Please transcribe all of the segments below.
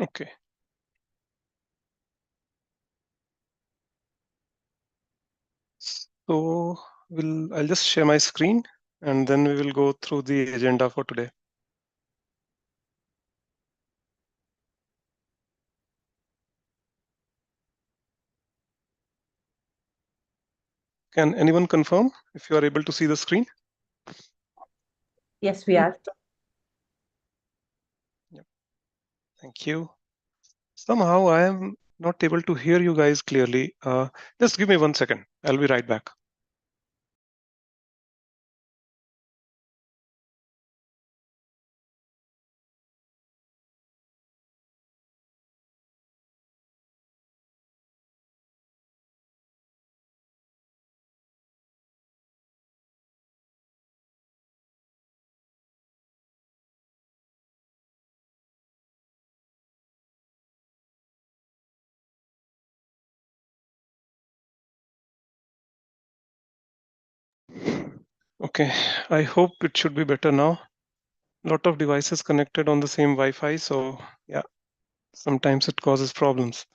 Okay. So I'll just share my screen and then we will go through the agenda for today. Can anyone confirm if you are able to see the screen? Yes, we are. Yep. Thank you. Somehow I am not able to hear you guys clearly. Just give me 1 second. I'll be right back. Okay, I hope it should be better now. Lot of devices connected on the same Wi-Fi, so yeah, sometimes it causes problems.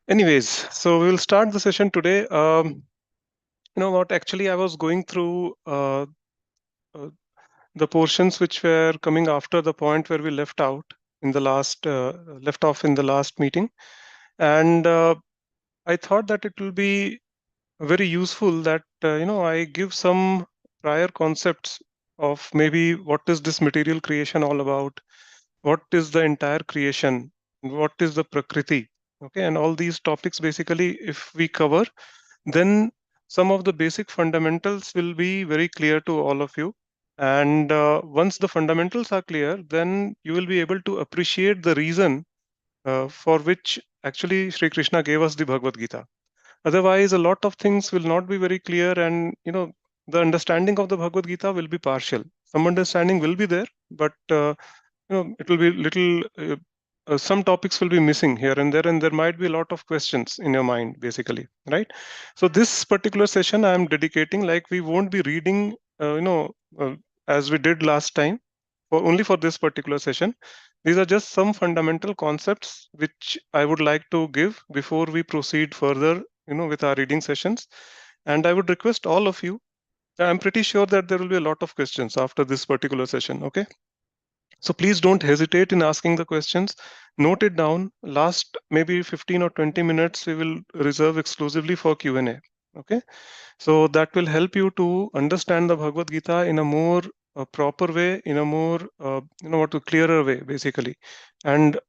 Anyways, so we'll start the session today. You know what? Actually, I was going through uh, the portions which were coming after the point where we left off in the last meeting, and I thought that it will be very useful that I give some prior concepts of maybe what is this material creation all about, what is the entire creation, what is the prakriti, okay, and all these topics basically if we cover, then some of the basic fundamentals will be very clear to all of you. And once the fundamentals are clear, then you will be able to appreciate the reason for which actually Sri Krishna gave us the Bhagavad Gita. Otherwise, a lot of things will not be very clear, and the understanding of the Bhagavad Gita will be partial. Some understanding will be there, but it will be little. Some topics will be missing here and there might be a lot of questions in your mind, basically, right? So this particular session I am dedicating, like we won't be reading, uh, as we did last time, for only for this particular session. These are just some fundamental concepts which I would like to give before we proceed further, with our reading sessions. And I would request all of you. I'm pretty sure that there will be a lot of questions after this particular session. Okay. So please don't hesitate in asking the questions. Note it down. Last maybe 15 or 20 minutes we will reserve exclusively for Q&A. Okay. So that will help you to understand the Bhagavad Gita in a more proper way, in a more clearer way, basically, and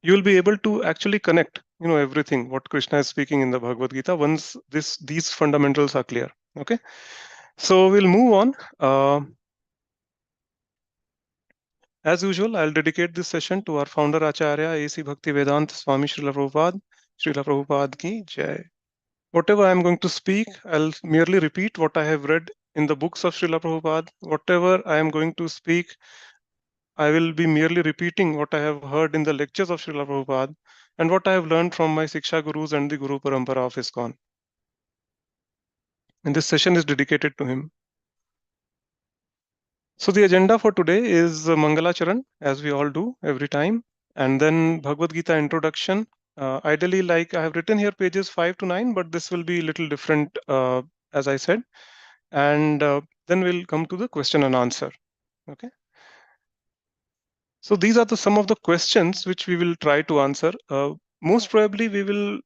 you will be able to actually connect, everything what Krishna is speaking in the Bhagavad Gita once these fundamentals are clear. Okay. So we'll move on. As usual, I'll dedicate this session to our founder Acharya A.C. Bhaktivedanta Swami Srila Prabhupada. Srila Prabhupada ki jai. Whatever I'm going to speak, I'll merely repeat what I have read in the books of Srila Prabhupada. Whatever I am going to speak, I will be merely repeating what I have heard in the lectures of Srila Prabhupada and what I have learned from my Siksha Gurus and the Guru Parampara of ISKCON. And this session is dedicated to him. So the agenda for today is Mangalacharan, as we all do every time, and then Bhagavad Gita introduction. Ideally, like I have written here, pages 5 to 9, but this will be a little different, as I said. And then we'll come to the question and answer. Okay. So these are some of the questions which we will try to answer. Most probably, we will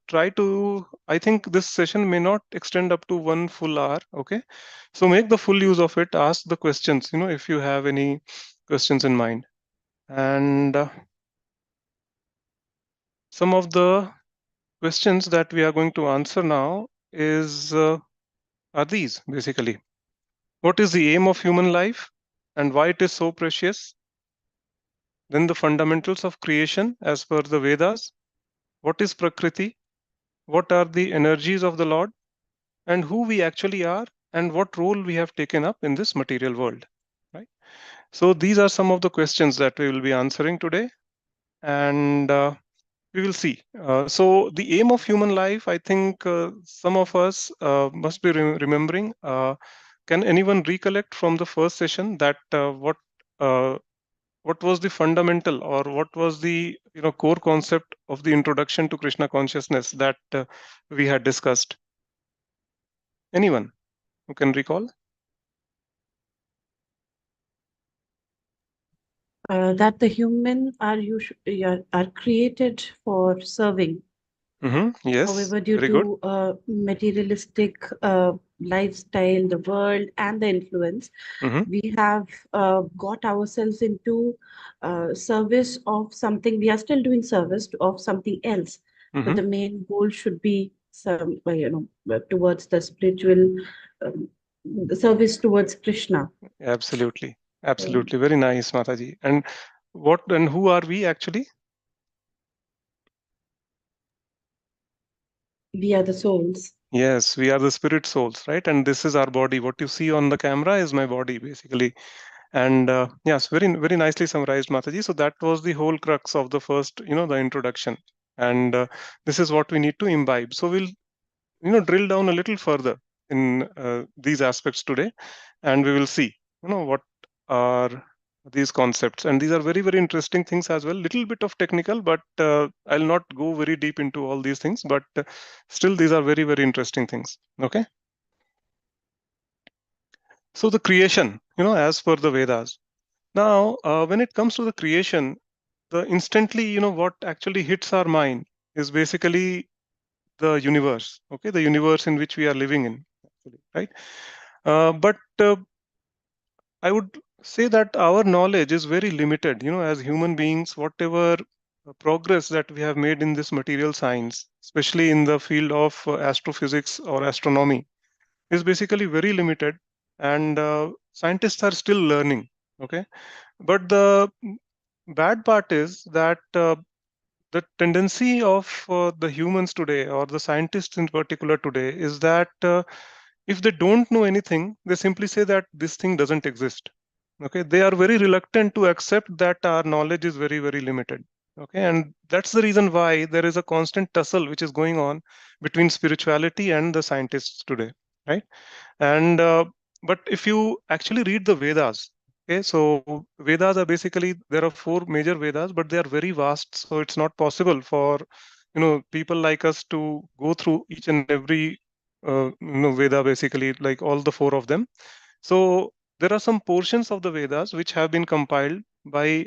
try to. I think this session may not extend up to 1 full hour. Okay, so make the full use of it. Ask the questions. If you have any questions in mind, and some of the questions that we are going to answer now are these basically. What is the aim of human life, and why it is so precious? Then the fundamentals of creation as per the Vedas. What is Prakriti? What are the energies of the Lord? And who we actually are? And what role we have taken up in this material world? Right. So these are some of the questions that we will be answering today. And we will see. So the aim of human life, I think some of us must be remembering. Can anyone recollect from the first session that what what was the fundamental, or what was the core concept of the introduction to Krishna consciousness that we had discussed? Anyone who can recall? That the human are created for serving. Yes, However, due very good. to materialistic lifestyle, the world, and the influence, Hmm. we have got ourselves into service of something. We are still doing service of something else, but Hmm. the main goal should be some, towards the spiritual, um, the service towards Krishna. Absolutely, Um, absolutely, very nice, Mataji. And who are we actually? we are the souls. Yes, we are the spirit souls, right? And this is our body. What you see on the camera is my body, basically. And yes, very nicely summarized, Mataji. So that was the whole crux of the first, the introduction. And this is what we need to imbibe. So we'll, drill down a little further in these aspects today, and we will see, what are these concepts. And these are very interesting things as well. Little bit of technical, but I'll not go very deep into all these things. But still, these are very interesting things. Okay. So the creation, as per the Vedas. Now, when it comes to the creation, the instantly, what actually hits our mind is basically the universe. Okay, the universe in which we are living in, actually, right? But I would say that our knowledge is very limited. As human beings, whatever progress that we have made in this material science, especially in the field of astrophysics or astronomy, is basically very limited, and scientists are still learning. Okay, but the bad part is that the tendency of the humans today, or the scientists in particular today, is that if they don't know anything, they simply say that this thing doesn't exist. Okay, they are very reluctant to accept that our knowledge is very limited. Okay, and that's the reason why there is a constant tussle which is going on between spirituality and the scientists today, right? And but if you actually read the Vedas, okay, so Vedas are basically, there are four major Vedas, but they are very vast, so it's not possible for people like us to go through each and every Veda, basically, like all the four of them. So there are some portions of the Vedas which have been compiled by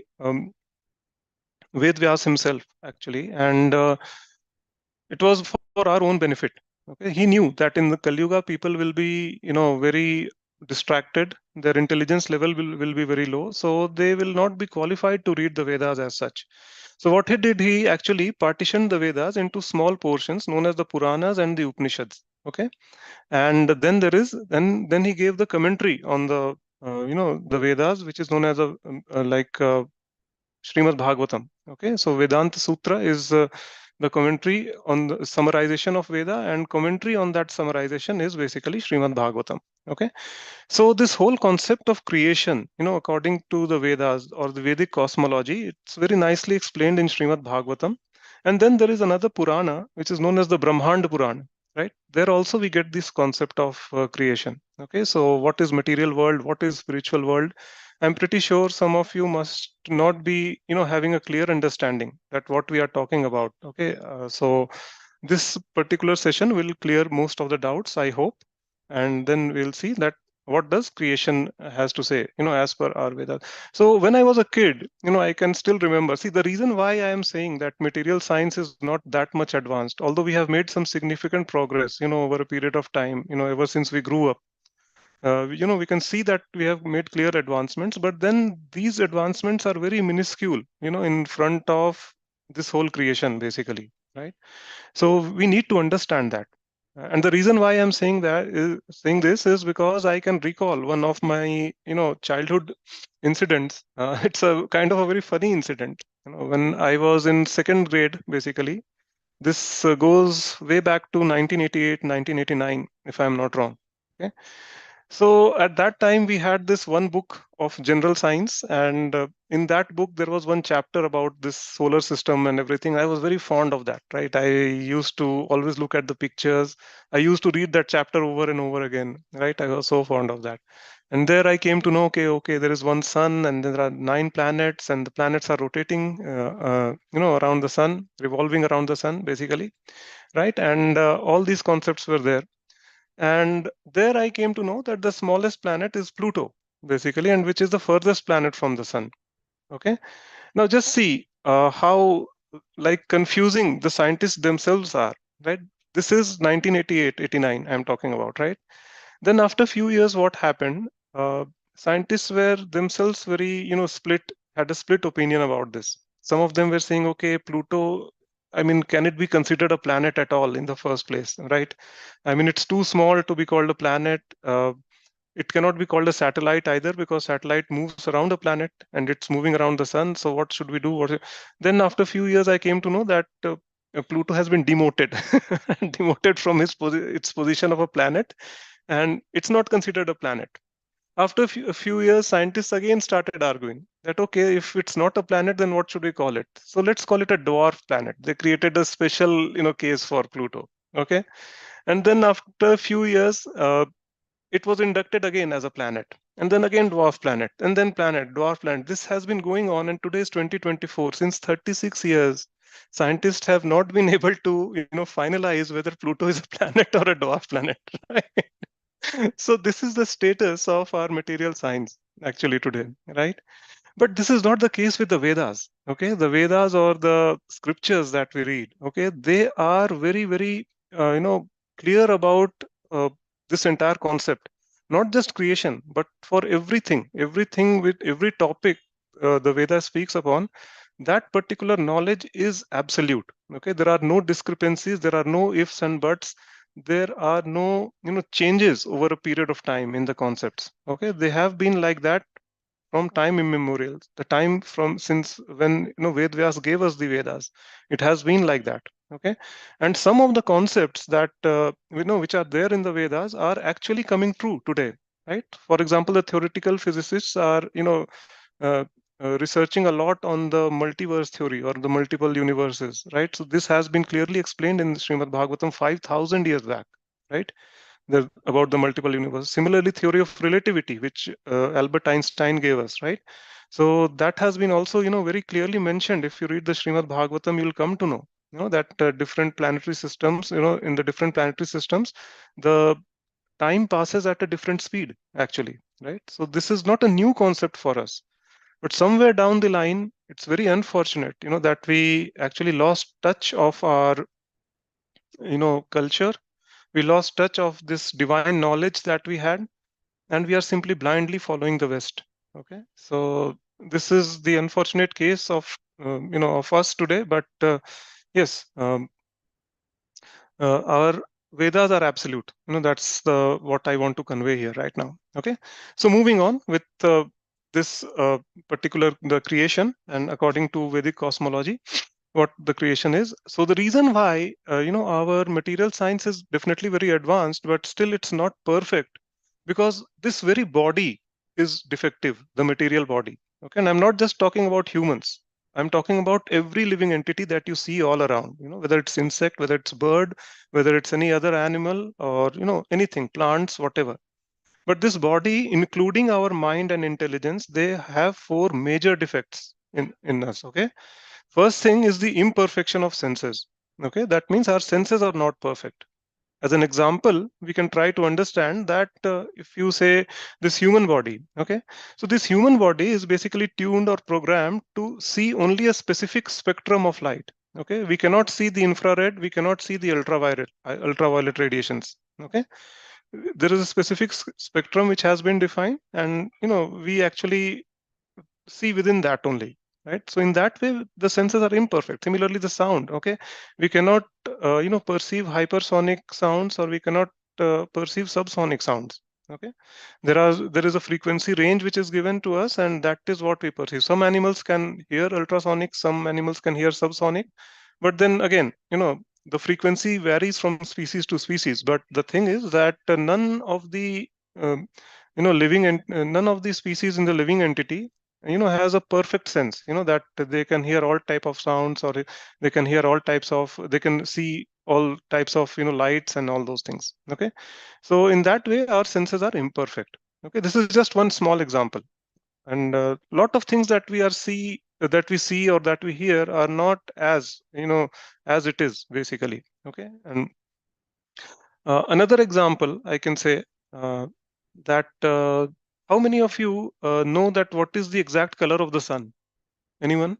Ved Vyas himself, actually, and it was for our own benefit. Okay, he knew that in the Kali Yuga, people will be, very distracted. Their intelligence level will be very low, so they will not be qualified to read the Vedas as such. So what he did, he actually partitioned the Vedas into small portions known as the Puranas and the Upanishads. Okay, and then he gave the commentary on the the Vedas, which is known as Srimad Bhagavatam. Okay, so Vedanta Sutra is the commentary on the summarization of Veda, and commentary on that summarization is basically Srimad Bhagavatam. Okay, so this whole concept of creation, according to the Vedas or the Vedic cosmology, it's very nicely explained in Srimad Bhagavatam. And then there is another Purana which is known as the Brahmanda Purana. Right there also we get this concept of creation. Okay, so what is material world? What is spiritual world? I'm pretty sure some of you must not be, having a clear understanding that what we are talking about. Okay, so this particular session will clear most of the doubts, I hope, and then we'll see that what does creation has to say, as per our Vedas. So when I was a kid, I can still remember. See, the reason why I am saying that material science is not that much advanced, although we have made some significant progress, over a period of time, ever since we grew up. We can see that we have made clear advancements, but then these advancements are very minuscule, in front of this whole creation, basically, right? So we need to understand that. And the reason why I'm saying this is because I can recall one of my childhood incidents. It's a kind of a very funny incident. When I was in second grade, basically, this goes way back to 1988, 1989, if I'm not wrong. Okay. So at that time, we had this one book of general science, and in that book, there was one chapter about this solar system and everything. I was very fond of that, right? I used to always look at the pictures. I used to read that chapter over and over again, right? I was so fond of that. And there I came to know, okay, there is one sun, and there are 9 planets, and the planets are rotating, around the sun, revolving around the sun, basically, right? And all these concepts were there. And there I came to know that the smallest planet is Pluto, basically, and which is the furthest planet from the sun. Okay. Now just see how like confusing the scientists themselves are, right? This is 1988, 89 I'm talking about, right? Then after a few years, what happened? Scientists were themselves very, split, had a split opinion about this. Some of them were saying, okay, Pluto, I mean, can it be considered a planet at all in the first place, right? I mean, it's too small to be called a planet. It cannot be called a satellite either, because satellite moves around a planet and it's moving around the sun. So what should we do? Then after a few years, I came to know that Pluto has been demoted, demoted from its position of a planet, and it's not considered a planet. After a few years, scientists again started arguing that, okay, if it's not a planet, then what should we call it? So let's call it a dwarf planet. They created a special, case for Pluto. Okay, and then after a few years, it was inducted again as a planet, and then again dwarf planet, and then planet, dwarf planet. This has been going on, and today is 2024. Since 36 years, scientists have not been able to, finalize whether Pluto is a planet or a dwarf planet. Right? So this is the status of our material science actually today, right? But this is not the case with the Vedas. Okay, the Vedas or the scriptures that we read, okay, they are very, very, clear about uh, this entire concept. Not just creation, but for everything with every topic the Veda speaks upon. That particular knowledge is absolute. Okay, there are no discrepancies. There are no ifs and buts. There are no, changes over a period of time in the concepts. Okay, they have been like that from time immemorial, the time from since when Ved Vyas gave us the Vedas. It has been like that. Okay, and some of the concepts that which are there in the Vedas are actually coming true today. Right. For example, the theoretical physicists are uh, researching a lot on the multiverse theory or the multiple universes. Right. So this has been clearly explained in Srimad Bhagavatam 5,000 years back. Right, about the multiple universe. Similarly, theory of relativity, which Albert Einstein gave us, right? So that has been also, very clearly mentioned. If you read the Srimad Bhagavatam, you'll come to know, that different planetary systems, in the different planetary systems, the time passes at a different speed, actually, right? So this is not a new concept for us. But somewhere down the line, it's very unfortunate, that we actually lost touch of our, culture. We lost touch of this divine knowledge that we had, and we are simply blindly following the West. Okay, so this is the unfortunate case of of us today. But yes, our Vedas are absolute. That's the what I want to convey here right now. Okay, so moving on with this particular the creation, and according to Vedic cosmology, what the creation is. So the reason why our material science is definitely very advanced, but still it's not perfect, because this very body is defective, the material body. Okay, and I'm not just talking about humans. I'm talking about every living entity that you see all around. Whether it's insect, whether it's bird, whether it's any other animal, or anything, plants, whatever. But this body, including our mind and intelligence, they have four major defects in us. Okay, first thing is the imperfection of senses. Okay, that means our senses are not perfect. As an example, we can try to understand that if you say this human body, okay, so this human body is basically tuned or programmed to see only a specific spectrum of light. Okay, we cannot see the infrared, we cannot see the ultraviolet radiations. Okay, there is a specific spectrum which has been defined, and we actually see within that only, right? So in that way the senses are imperfect. Similarly, the sound, okay, we cannot perceive hypersonic sounds, or we cannot perceive subsonic sounds. Okay, there is a frequency range which is given to us, and that is what we perceive. Some animals can hear ultrasonic, some animals can hear subsonic, but then again, the frequency varies from species to species. But the thing is that none of the um, none of the species in the living entity has a perfect sense, that they can hear all type of sounds, or they can hear all types of, they can see all types of lights and all those things. Okay, so in that way our senses are imperfect. Okay, this is just one small example, and a lot of things that we see or that we hear are not as, as it is basically. Okay, and another example I can say, uh, that how many of you know that what is the exact color of the sun? Anyone?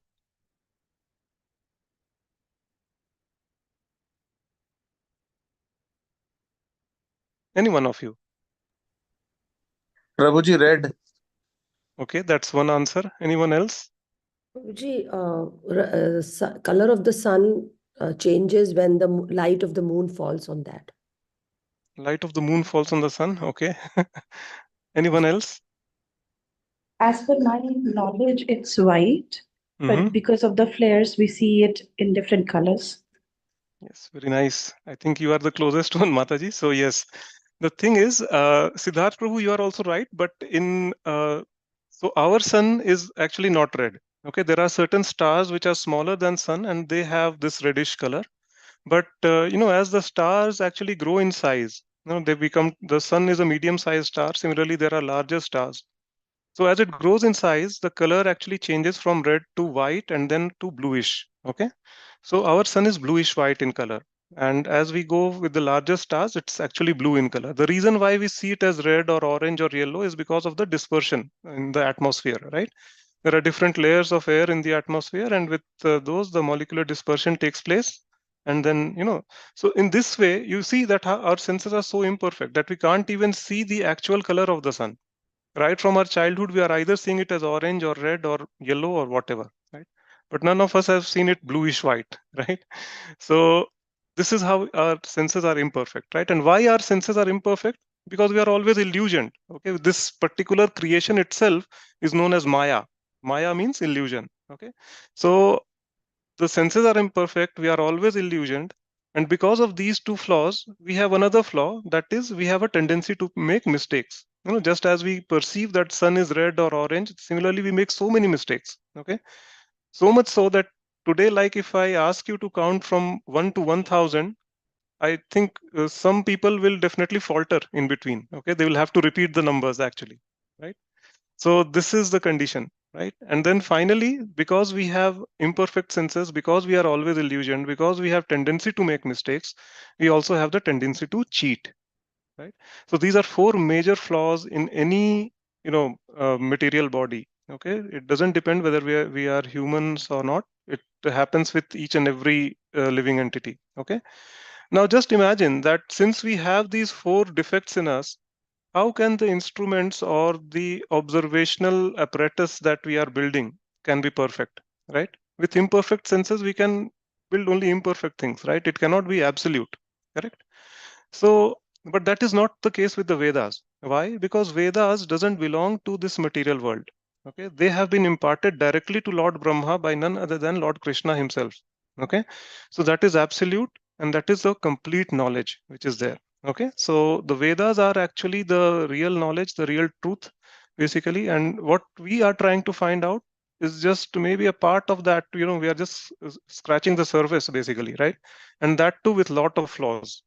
Any one of you? Prabhuji, red. Okay, that's one answer. Anyone else? Ji, color of the sun changes when the light of the moon falls on that. Light of the moon falls on the sun. Okay. Anyone else? As per my knowledge, it's white, Mm-hmm. but because of the flares, we see it in different colors. Yes, very nice. I think you are the closest one, Mataji. So yes, the thing is, Siddharth Prabhu, you are also right. But so our sun is actually not red. Okay, there are certain stars which are smaller than sun, and they have this reddish color. But as the stars actually grow in size, they become, the sun is a medium-sized star. Similarly, there are larger stars. So as it grows in size, the color actually changes from red to white and then to bluish. Okay. So our sun is bluish white in color. And as we go with the larger stars, it's actually blue in color. The reason why we see it as red or orange or yellow is because of the dispersion in the atmosphere, right? There are different layers of air in the atmosphere, and with those, the molecular dispersion takes place. And then, so in this way, you see that our senses are so imperfect that we can't even see the actual color of the sun. Right from our childhood, we are either seeing it as orange or red or yellow or whatever, right? But none of us have seen it bluish white, right? So this is how our senses are imperfect, right? And why our senses are imperfect? Because we are always illusioned. Okay, this particular creation itself is known as Maya. Maya means illusion. Okay, so the senses are imperfect, we are always illusioned, and because of these two flaws, we have another flaw, that is, we have a tendency to make mistakes. Just as we perceive that sun is red or orange, similarly we make so many mistakes. Okay, so much so that today, like if I ask you to count from 1 to 1000, I think some people will definitely falter in between. Okay, they will have to repeat the numbers actually, right? So this is the condition, right? And then finally, because we have imperfect senses, because we are always illusioned, because we have tendency to make mistakes, we also have the tendency to cheat, right? So these are four major flaws in any, material body. Okay, it doesn't depend whether we are humans or not. It happens with each and every living entity. Okay. Now just imagine that since we have these four defects in us, how can the instruments or the observational apparatus that we are building can be perfect, right? With imperfect senses, we can build only imperfect things, right? It cannot be absolute, correct? So, but that is not the case with the Vedas. Why? Because Vedas doesn't belong to this material world. Okay, they have been imparted directly to Lord Brahma by none other than Lord Krishna himself. Okay, so that is absolute, and that is the complete knowledge which is there. Okay, so the Vedas are actually the real knowledge, the real truth, basically, and what we are trying to find out is just maybe a part of that. We are just scratching the surface, basically, right? And that too with lot of flaws.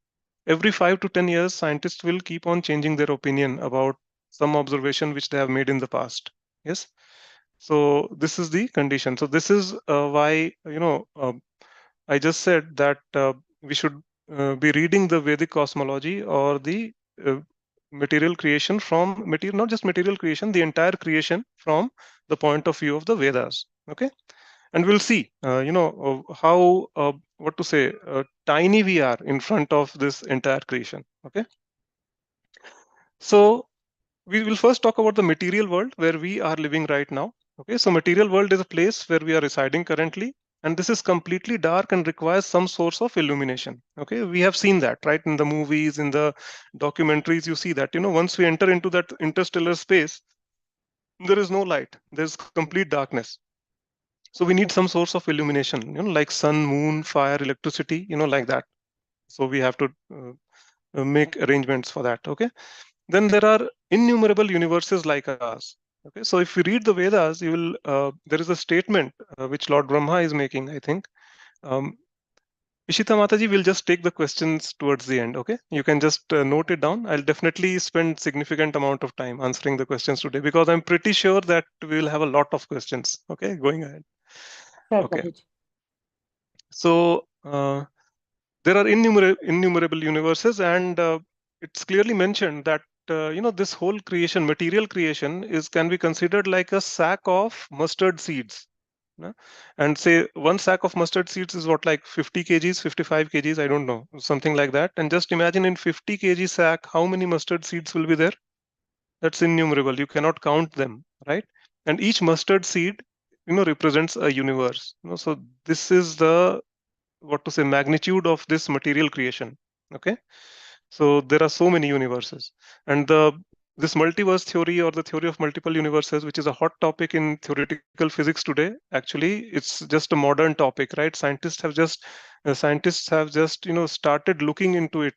Every 5 to 10 years, scientists will keep on changing their opinion about some observation which they have made in the past. Yes. So this is the condition. So this is why, I just said that we should be reading the Vedic cosmology or the uh, material creation from material, not just material creation, the entire creation from the point of view of the Vedas. Okay, and we'll see, how, what to say, tiny we are in front of this entire creation. Okay, so we will first talk about the material world where we are living right now. Okay, so material world is a place where we are residing currently, and this is completely dark and requires some source of illumination. Okay, we have seen that, right? In the movies, in the documentaries, you see that, once we enter into that interstellar space, there is no light, there's complete darkness. So we need some source of illumination, like sun, moon, fire, electricity, like that. So we have to make arrangements for that. Okay, then there are innumerable universes like us. Okay, so if you read the Vedas, you will, there is a statement which Lord Brahma is making, I think. um, Ishita Mataji will just take the questions towards the end. Okay, you can just note it down. I'll definitely spend significant amount of time answering the questions today because I'm pretty sure that we'll have a lot of questions. Okay, going ahead. Sure, Okay, Prabhuji. so there are innumerable universes, and it's clearly mentioned that this whole creation, material creation, is can be considered like a sack of mustard seeds. No? And say one sack of mustard seeds is what, like 50 kgs, 55 kgs, I don't know, something like that. And just imagine in 50 kg sack, how many mustard seeds will be there? That's innumerable. You cannot count them, right? And each mustard seed, represents a universe. So this is the, what to say, magnitude of this material creation. Okay, so there are so many universes, and this multiverse theory, or the theory of multiple universes, which is a hot topic in theoretical physics today. Actually, it's just a modern topic, right? Scientists have just started looking into it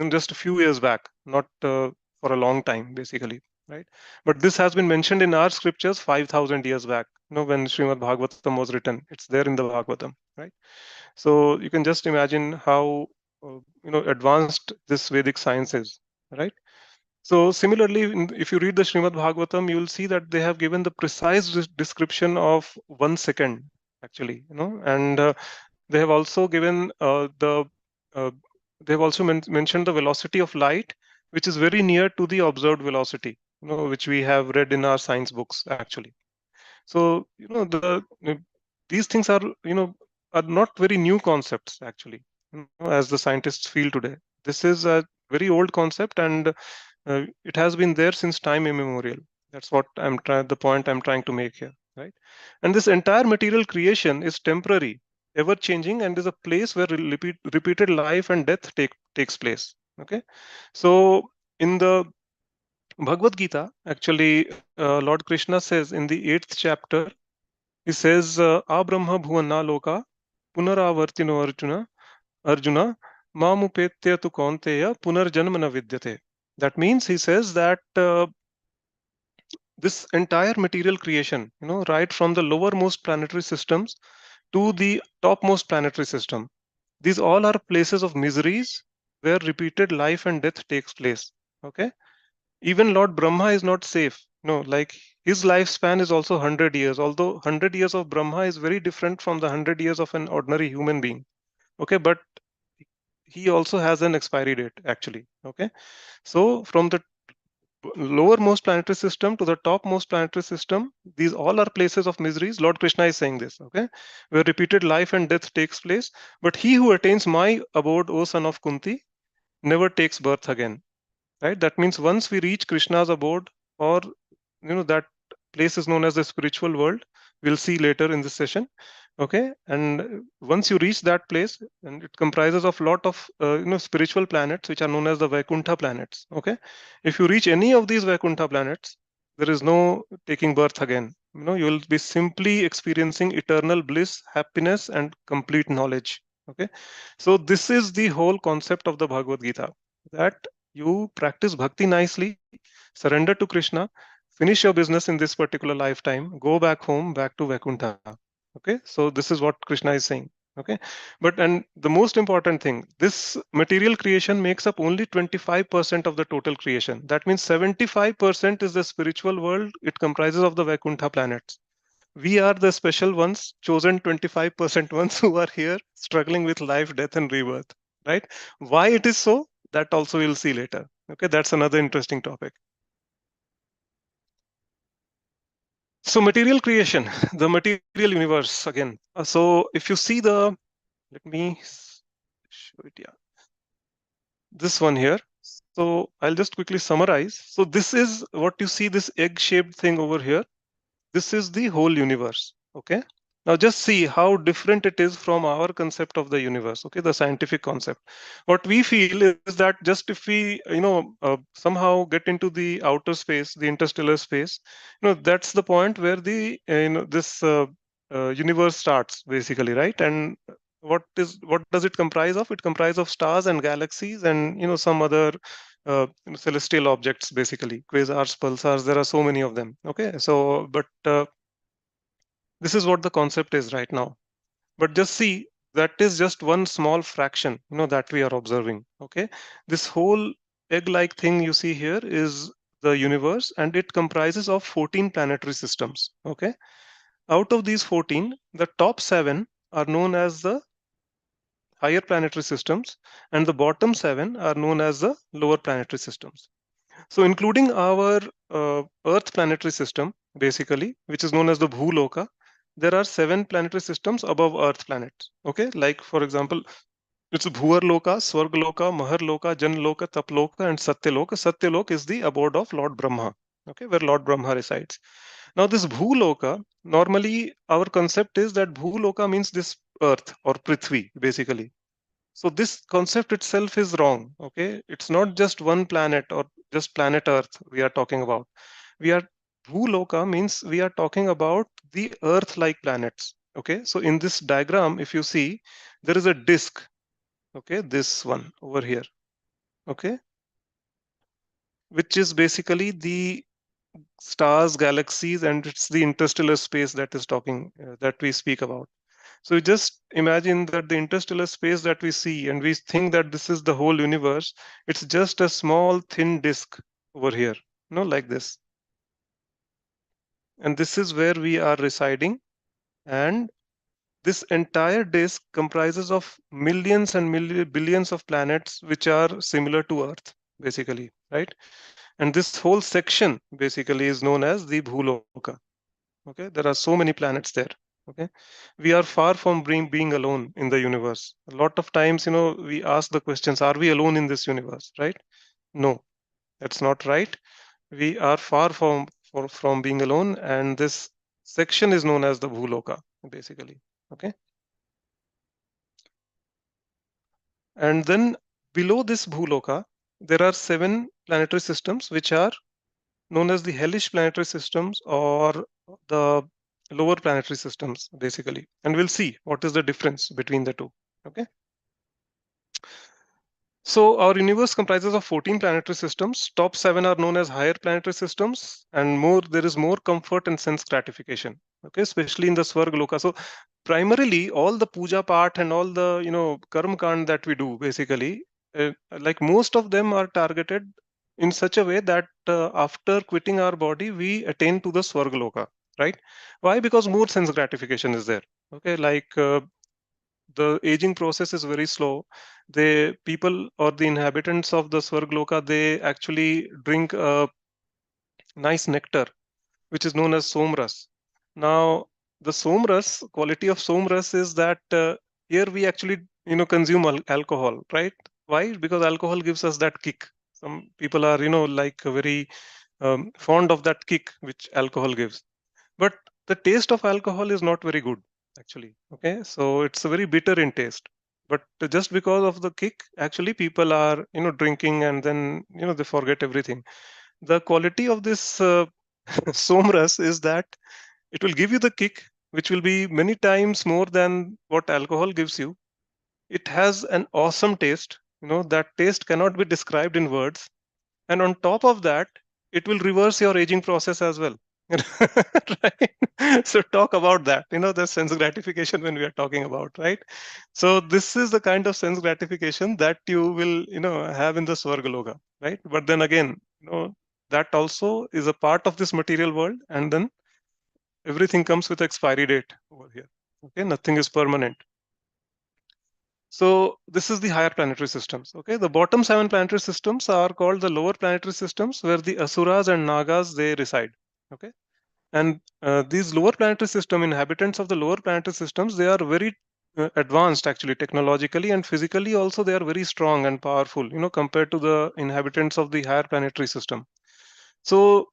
just a few years back, not for a long time, basically, right? But this has been mentioned in our scriptures 5,000 years back. When Srimad Bhagavatam was written, it's there in the Bhagavatam, right? So you can just imagine how advanced this Vedic science is, right? So similarly, if you read the Srimad Bhagavatam, you will see that they have given the precise description of 1 second, actually, and they have also given uh, they have also mentioned the velocity of light, which is very near to the observed velocity, which we have read in our science books, actually. So these things are are not very new concepts, actually, as the scientists feel today. This is a very old concept, and it has been there since time immemorial. That's what the point I'm trying to make here, right? And this entire material creation is temporary, ever changing, and is a place where repeated life and death takes place. Okay, so in the Bhagavad Gita, actually, Lord Krishna says in the 8th chapter, he says, Abrahma bhuvana loka punaravartino Arjuna mamupetya tu kaunteya punarjanma na vidyate. That means he says that this entire material creation, right from the lowermost planetary systems to the topmost planetary system, these all are places of miseries where repeated life and death takes place. Okay, even Lord Brahma is not safe. Like his lifespan is also 100 years, although 100 years of Brahma is very different from the 100 years of an ordinary human being. Okay, but he also has an expiry date, actually. Okay, so from the lowermost planetary system to the topmost planetary system, these all are places of miseries. Lord Krishna is saying this, okay, where repeated life and death takes place. But he who attains my abode, O son of Kunti, never takes birth again. Right? That means once we reach Krishna's abode, or that place is known as the spiritual world. We'll see later in this session. Okay, and once you reach that place, and it comprises of lot of spiritual planets, which are known as the Vaikuntha planets. Okay, if you reach any of these Vaikuntha planets, there is no taking birth again. You will be simply experiencing eternal bliss, happiness, and complete knowledge. Okay, so this is the whole concept of the Bhagavad Gita, that you practice bhakti nicely, surrender to Krishna, finish your business in this particular lifetime, go back home, back to Vaikuntha. Okay, so this is what Krishna is saying. Okay, but and the most important thing, this material creation makes up only 25% of the total creation. That means 75% is the spiritual world. It comprises of the Vaikuntha planets. We are the special ones, chosen 25% ones who are here struggling with life, death, and rebirth. Right? Why it is so? That also we'll see later. Okay, that's another interesting topic. So material creation, the material universe again. So if you see let me show it. Yeah, this one here. So I'll just quickly summarize. So this is what you see, this egg-shaped thing over here. This is the whole universe. Okay, now just see how different it is from our concept of the universe. Okay, the scientific concept. What we feel is that just if we somehow get into the outer space, the interstellar space, that's the point where the this universe starts, basically, right? And what does it comprise of? It comprises of stars and galaxies, and some other celestial objects, basically quasars, pulsars. There are so many of them. Okay, so but this is what the concept is right now. But just see, that is just one small fraction, that we are observing. Okay, this whole egg-like thing you see here is the universe, and it comprises of 14 planetary systems. Okay, out of these 14, the top 7 are known as the higher planetary systems, and the bottom 7 are known as the lower planetary systems. So, including our Earth planetary system, basically, which is known as the Bhuloka, there are 7 planetary systems above Earth planets. Okay, like for example, it's Bhuvarloka, Swargaloka, Maharloka, Janloka, Taploka, and Satyaloka. Satyaloka is the abode of Lord Brahma, okay, where Lord Brahma resides. Now, this Bhuloka, normally our concept is that Bhuloka means this Earth or Prithvi, basically. So this concept itself is wrong. Okay, it's not just one planet or just planet Earth we are talking about. We are Bhuloka means we are talking about the Earth-like planets. Okay, so in this diagram, if you see, there is a disk. Okay, this one over here. Okay, which is basically the stars, galaxies, and it's the interstellar space that is talking that we speak about. So you just imagine that the interstellar space that we see, and we think that this is the whole universe, it's just a small thin disk over here, like this. And this is where we are residing. And this entire disk comprises of millions and billions of planets which are similar to Earth, basically, right? And this whole section basically is known as the Bhuloka. Okay, there are so many planets there. Okay, we are far from being alone in the universe. A lot of times, we ask the questions, are we alone in this universe, right? No, that's not right. We are far from being alone, and this section is known as the Bhuloka, basically. Okay, and then below this Bhuloka, there are 7 planetary systems which are known as the hellish planetary systems or the lower planetary systems, basically. And we'll see what is the difference between the two. Okay. So our universe comprises of 14 planetary systems. Top 7 are known as higher planetary systems, and there is more comfort and sense gratification. Okay, especially in the Swarg Loka. So primarily, all the puja part and all the karma kand that we do, basically, like most of them are targeted in such a way that after quitting our body, we attain to the Swarg Loka. Right? Why? Because more sense gratification is there. Okay, like the aging process is very slow. The people or the inhabitants of the Swargloka, they actually drink a nice nectar, which is known as somras. Now, the somras, quality of somras is that here we actually, consume alcohol, right? Why? Because alcohol gives us that kick. Some people are, like very fond of that kick which alcohol gives. But the taste of alcohol is not very good, actually. Okay, so it's a very bitter in taste. But just because of the kick, actually, people are drinking, and then they forget everything. The quality of this somras is that it will give you the kick, which will be many times more than what alcohol gives you. It has an awesome taste. That taste cannot be described in words, and on top of that, it will reverse your aging process as well. Right? So talk about that. The sense gratification when we are talking about, right? So this is the kind of sense gratification that you will have in the Swargaloka, right? But then again, that also is a part of this material world, and then everything comes with expiry date over here. Okay, nothing is permanent. So this is the higher planetary systems. Okay, the bottom 7 planetary systems are called the lower planetary systems, where the asuras and nagas they reside. Okay, and these lower planetary system inhabitants of the lower planetary systems, they are very advanced, actually, technologically and physically. Also, they are very strong and powerful. Compared to the inhabitants of the higher planetary system. So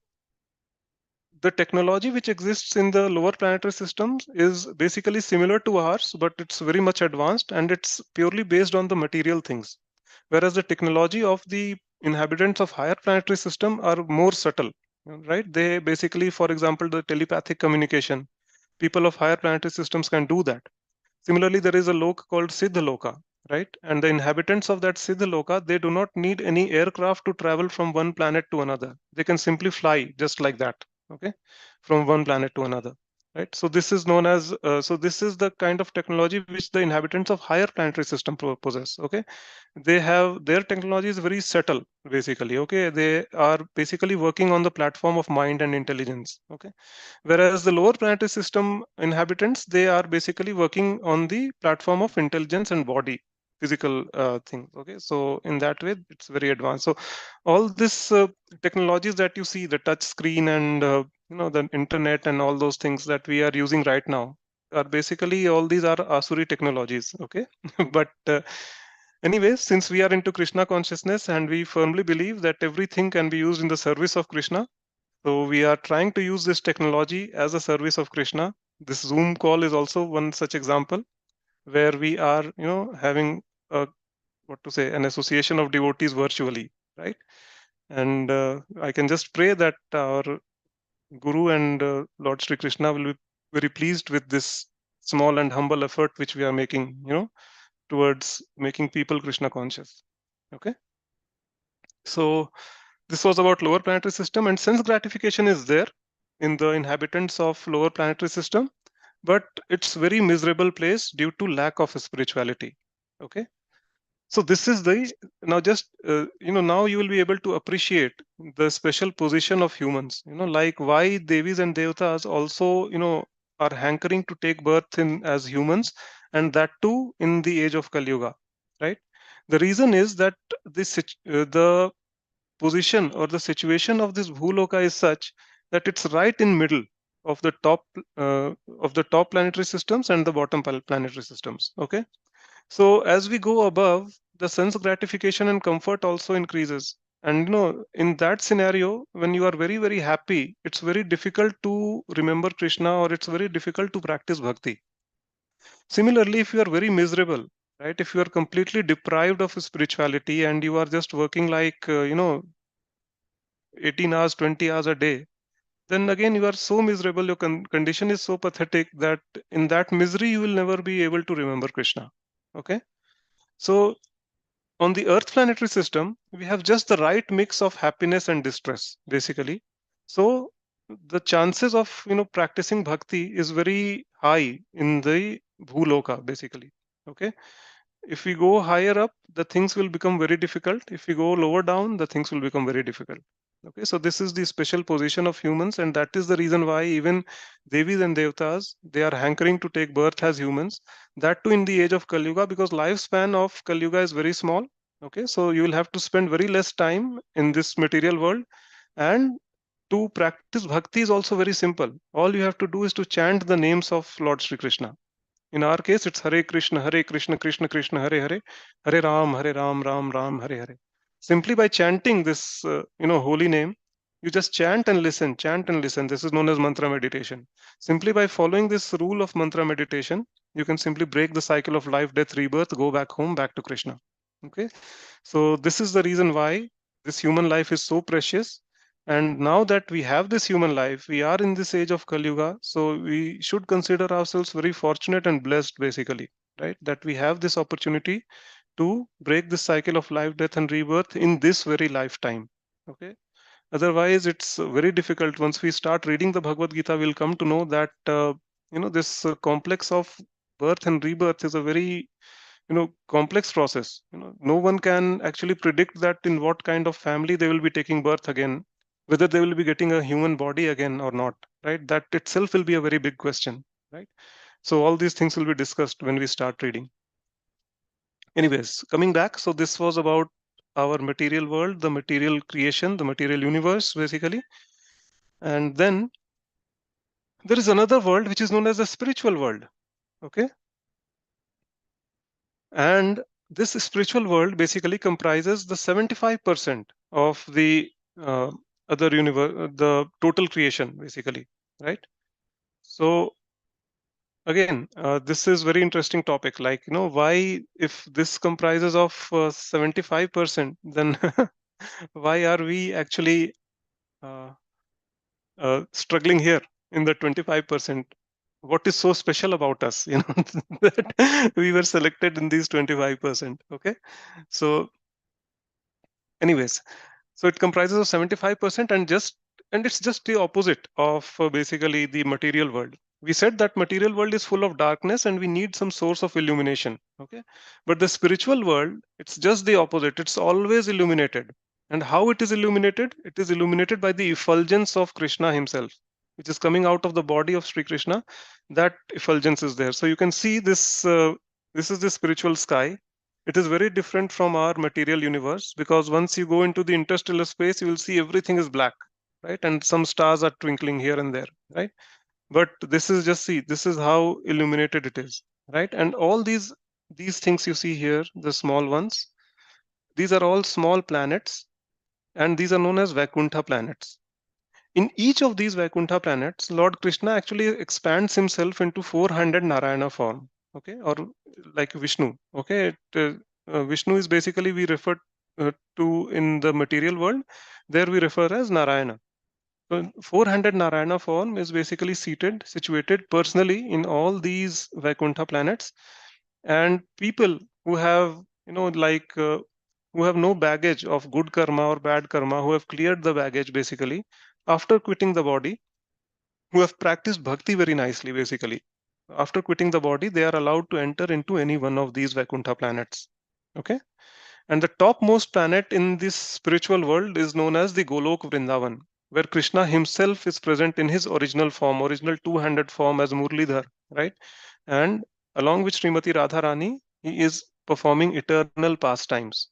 the technology which exists in the lower planetary systems is basically similar to ours, but it's very much advanced, and it's purely based on the material things. Whereas the technology of the inhabitants of higher planetary system are more subtle, right? They basically, for example, the telepathic communication, people of higher planetary systems can do that. Similarly, there is a loka called Siddhaloka, right? And the inhabitants of that Siddhaloka, they do not need any aircraft to travel from one planet to another. They can simply fly just like that, okay, from one planet to another, right? So this is known as so this is the kind of technology which the inhabitants of higher planetary system possess. Okay, they have their technology is very subtle, basically. Okay, they are basically working on the platform of mind and intelligence. Okay, whereas the lower planetary system inhabitants, they are basically working on the platform of intelligence and body, physical things. Okay, so in that way it's very advanced. So all this technologies that you see, the touch screen and the internet and all those things that we are using right now, are basically, all these are asuri technologies. Okay, but anyways, since we are into Krishna consciousness and we firmly believe that everything can be used in the service of Krishna, so we are trying to use this technology as a service of Krishna. This Zoom call is also one such example, where we are, having a, what to say, an association of devotees virtually, right? And I can just pray that our Guru and Lord Sri Krishna will be very pleased with this small and humble effort which we are making, towards making people Krishna conscious. Okay. So this was about lower planetary system, and sense gratification is there in the inhabitants of lower planetary system, but it's very miserable place due to lack of spirituality. Okay, so this is the, now just now you will be able to appreciate the special position of humans, like why devis and devatas also, are hankering to take birth in as humans, and that too in the age of Kali Yuga, right? The reason is that the position or the situation of this bhuloka is such that it's right in middle of the uh, top planetary systems and the bottom planetary systems. Okay, so as we go above, the sense gratification and comfort also increases. And in that scenario, when you are very, very happy, it's very difficult to remember Krishna, or it's very difficult to practice bhakti. Similarly, if you are very miserable, right, if you are completely deprived of spirituality and you are just working like 18 hours, 20 hours a day, then again you are so miserable, your condition is so pathetic that in that misery you will never be able to remember Krishna. Okay, so on the earth planetary system, we have just the right mix of happiness and distress, basically. So the chances of practicing bhakti is very high in the bhuloka, basically. Okay, if we go higher up, the things will become very difficult. If we go lower down, the things will become very difficult. Okay, so this is the special position of humans, and that is the reason why even devis and devatas, they are hankering to take birth as humans, that too in the age of Kali Yuga, because lifespan of Kali Yuga is very small. Okay, so you will have to spend very less time in this material world, and to practice bhakti is also very simple. All you have to do is to chant the names of Lord Sri Krishna. In our case, it's Hare Krishna, Krishna Krishna, Hare Hare, Hare Ram, Ram Ram, Hare Hare. Simply by chanting this, holy name, you just chant and listen, chant and listen. This is known as mantra meditation. Simply by following this rule of mantra meditation, you can simply break the cycle of life, death, rebirth, go back home, back to Krishna. Okay, so this is the reason why this human life is so precious. And now that we have this human life, we are in this age of Kali Yuga, so we should consider ourselves very fortunate and blessed, basically, right? That we have this opportunity to break this cycle of life, death, and rebirth in this very lifetime. Okay. Otherwise, it's very difficult. Once we start reading the Bhagavad Gita, we'll come to know that this complex of birth and rebirth is a very complex process. No one can actually predict that in what kind of family they will be taking birth again, whether they will be getting a human body again or not, right? That itself will be a very big question, right? So all these things will be discussed when we start reading. Anyways, coming back, so this was about our material world, the material creation, the material universe, basically. And then there is another world which is known as the spiritual world. Okay, and this spiritual world basically comprises the 75% of the uh, other universe, the total creation, basically, right? So again, this is very interesting topic. Like, why, if this comprises of 75%, then why are we actually uh, struggling here in the 25%? What is so special about us, that we were selected in these 25%? Okay, so anyways, so it comprises of 75%, and it's just the opposite of basically the material world. We said that material world is full of darkness and we need some source of illumination. Okay, but the spiritual world, it's just the opposite. It's always illuminated. And how it is illuminated? It is illuminated by the effulgence of Krishna himself, which is coming out of the body of Sri Krishna. That effulgence is there. So you can see this. This is the spiritual sky. It is very different from our material universe, because once you go into the interstellar space, you will see everything is black, right? And some stars are twinkling here and there, right? But this is just, see, this is how illuminated it is, right? And all these things you see here, the small ones, these are all small planets, and these are known as Vaikuntha planets. In each of these Vaikuntha planets, Lord Krishna actually expands himself into 400 Narayana form, okay, or like Vishnu, okay. Vishnu is basically, we refer to in the material world, there we refer as Narayana. So 400 Narayana form is basically situated personally in all these Vaikuntha planets, and people who have, who have no baggage of good karma or bad karma, who have cleared the baggage basically after quitting the body, who have practiced bhakti very nicely basically. After quitting the body, they are allowed to enter into any one of these Vaikuntha planets. Okay. And the topmost planet in this spiritual world is known as the Golok Vrindavan, where Krishna himself is present in his original form, original two-handed form as Murlidhar, right? And along with Srimati Radharani, he is performing eternal pastimes.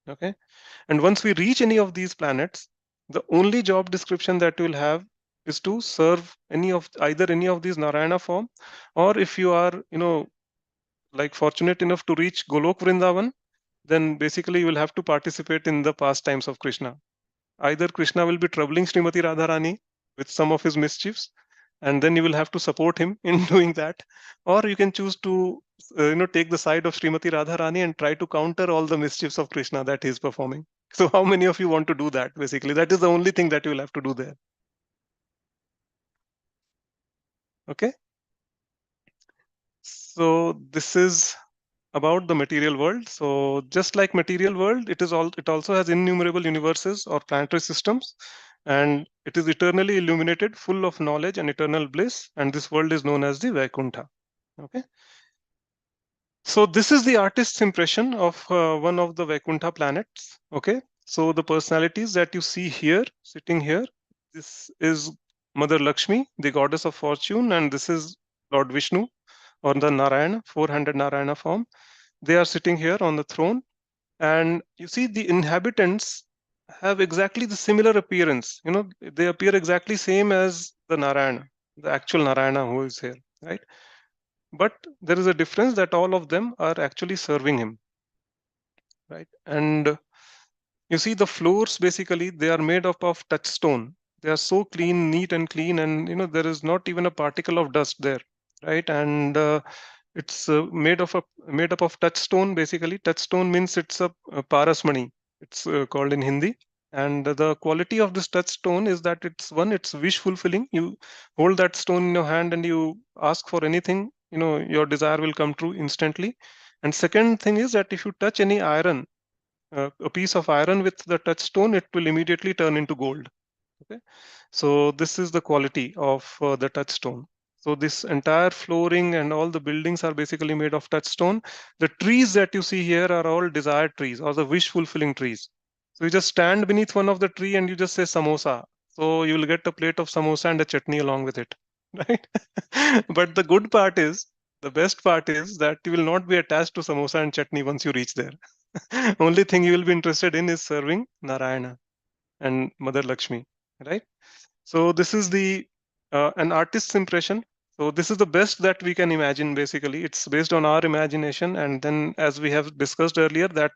Okay. And once we reach any of these planets, the only job description that you will have is to serve either any of these Narayana form, or if you are, like fortunate enough to reach Golok Vrindavan, then basically you will have to participate in the pastimes of Krishna. Either Krishna will be troubling Srimati Radharani with some of his mischiefs, and then you will have to support him in doing that, or you can choose to, take the side of Srimati Radharani and try to counter all the mischiefs of Krishna that he is performing. So, how many of you want to do that? Basically, that is the only thing that you will have to do there. Okay. So this is about the material world. So just like material world, it also has innumerable universes or planetary systems, and it is eternally illuminated, full of knowledge and eternal bliss. And this world is known as the Vaikuntha. Okay. So this is the artist's impression of one of the Vaikuntha planets. Okay. So the personalities that you see here, sitting here, this is Mother Lakshmi, the goddess of fortune, and this is Lord Vishnu, or the Narayana, 400 Narayana form. They are sitting here on the throne, and you see the inhabitants have exactly the similar appearance. They appear exactly same as the Narayana, the actual Narayana who is here, right? But there is a difference that all of them are actually serving him, right? And you see the floors, basically they are made up of touchstone. They are so clean, neat and clean, and there is not even a particle of dust there, right? And it's made up of touchstone. Basically, touchstone means it's a parasmani. It's called in Hindi. And the quality of this touchstone is that it's wish fulfilling. You hold that stone in your hand and you ask for anything, your desire will come true instantly. And second thing is that if you touch any iron, a piece of iron with the touchstone, it will immediately turn into gold. Okay, so this is the quality of the touchstone. So this entire flooring and all the buildings are basically made of touchstone. The trees that you see here are all desired trees or the wish fulfilling trees. So you just stand beneath one of the tree and you just say samosa. So you will get a plate of samosa and a chutney along with it, right? But the good part is, the best part is that you will not be attached to samosa and chutney once you reach there. Only thing you will be interested in is serving Narayana and Mother Lakshmi, right? So this is the an artist's impression. So this is the best that we can imagine. Basically, it's based on our imagination, and then as we have discussed earlier, that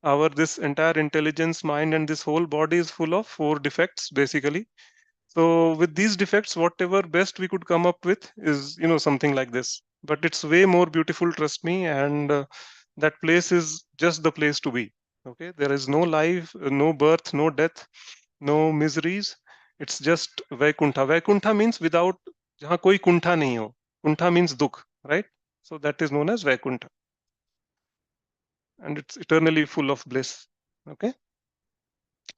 our this entire intelligence, mind, and this whole body is full of four defects, basically. So with these defects, whatever best we could come up with is, something like this. But it's way more beautiful, trust me. And that place is just the place to be. Okay, there is no life, no birth, no death, no miseries. It's just Vaikuntha. Vaikuntha means without, जहाँ कोई कुंठा नहीं हो. Kuntha means dukh, right? So that is known as Vaikuntha, and it's eternally full of bliss. Okay,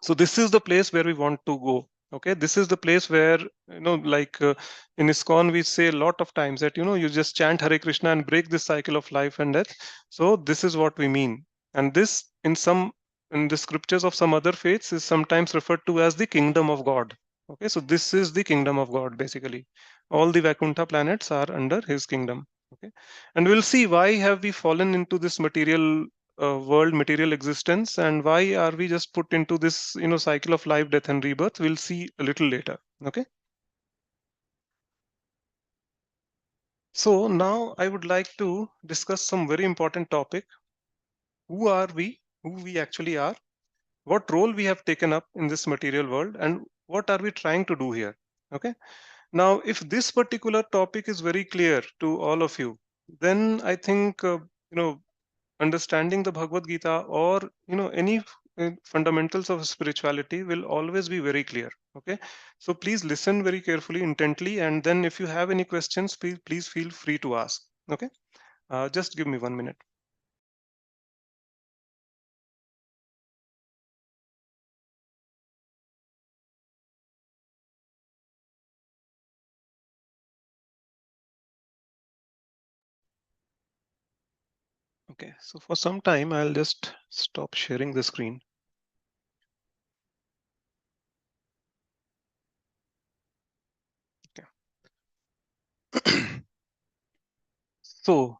so this is the place where we want to go. Okay, this is the place where, like in ISKCON, we say a lot of times that, you just chant Hare Krishna and break this cycle of life and death. So this is what we mean. And this, in the scriptures of some other faiths, is sometimes referred to as the kingdom of God. Okay, so this is the kingdom of God, basically. All the Vaikuntha planets are under his kingdom. Okay, and we'll see why have we fallen into this material world, material existence, and why are we just put into this cycle of life, death, and rebirth. We'll see a little later. Okay, so now I would like to discuss some very important topic. Who are we? Who we actually are? What role we have taken up in this material world, and what are we trying to do here? Okay, now if this particular topic is very clear to all of you, then I think you know understanding the Bhagavad Gita, or any fundamentals of spirituality will always be very clear. Okay, so please listen very carefully, intently, and then if you have any questions, please feel free to ask. Okay, just give me 1 minute. Okay, so for some time I'll just stop sharing the screen. Okay. So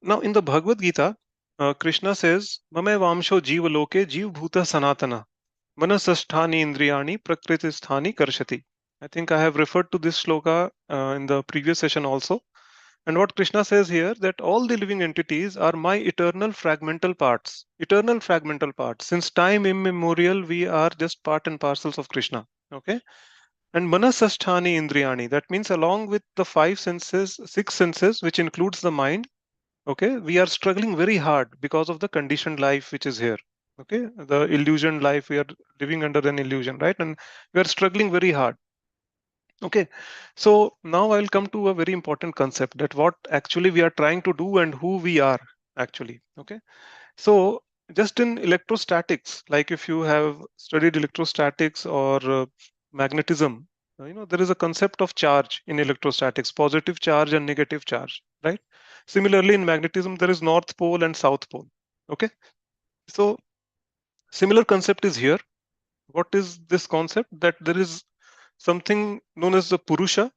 now in the Bhagavad Gita, Krishna says, "Mame vamsho jiva loke jiv bhuta sanatana manasasthani indriyani prakritisthani karshati." I think I have referred to this shloka in the previous session also. And what Krishna says here, that all the living entities are my eternal fragmental parts. Eternal fragmental parts. Since time immemorial, we are just part and parcels of Krishna. Okay. And manasasthani indriyani. That means along with the five senses, six senses, which includes the mind. Okay, we are struggling very hard because of the conditioned life which is here. Okay, the illusion life, we are living under an illusion, right? And we are struggling very hard. Okay, so now I'll come to a very important concept, that what actually we are trying to do and who we are actually. Okay, so just in electrostatics, like if you have studied electrostatics or magnetism, there is a concept of charge in electrostatics, positive charge and negative charge, right? Similarly, in magnetism, there is North Pole and South Pole. Okay, so similar concept is here. What is this concept? That there is something known as the Purusha.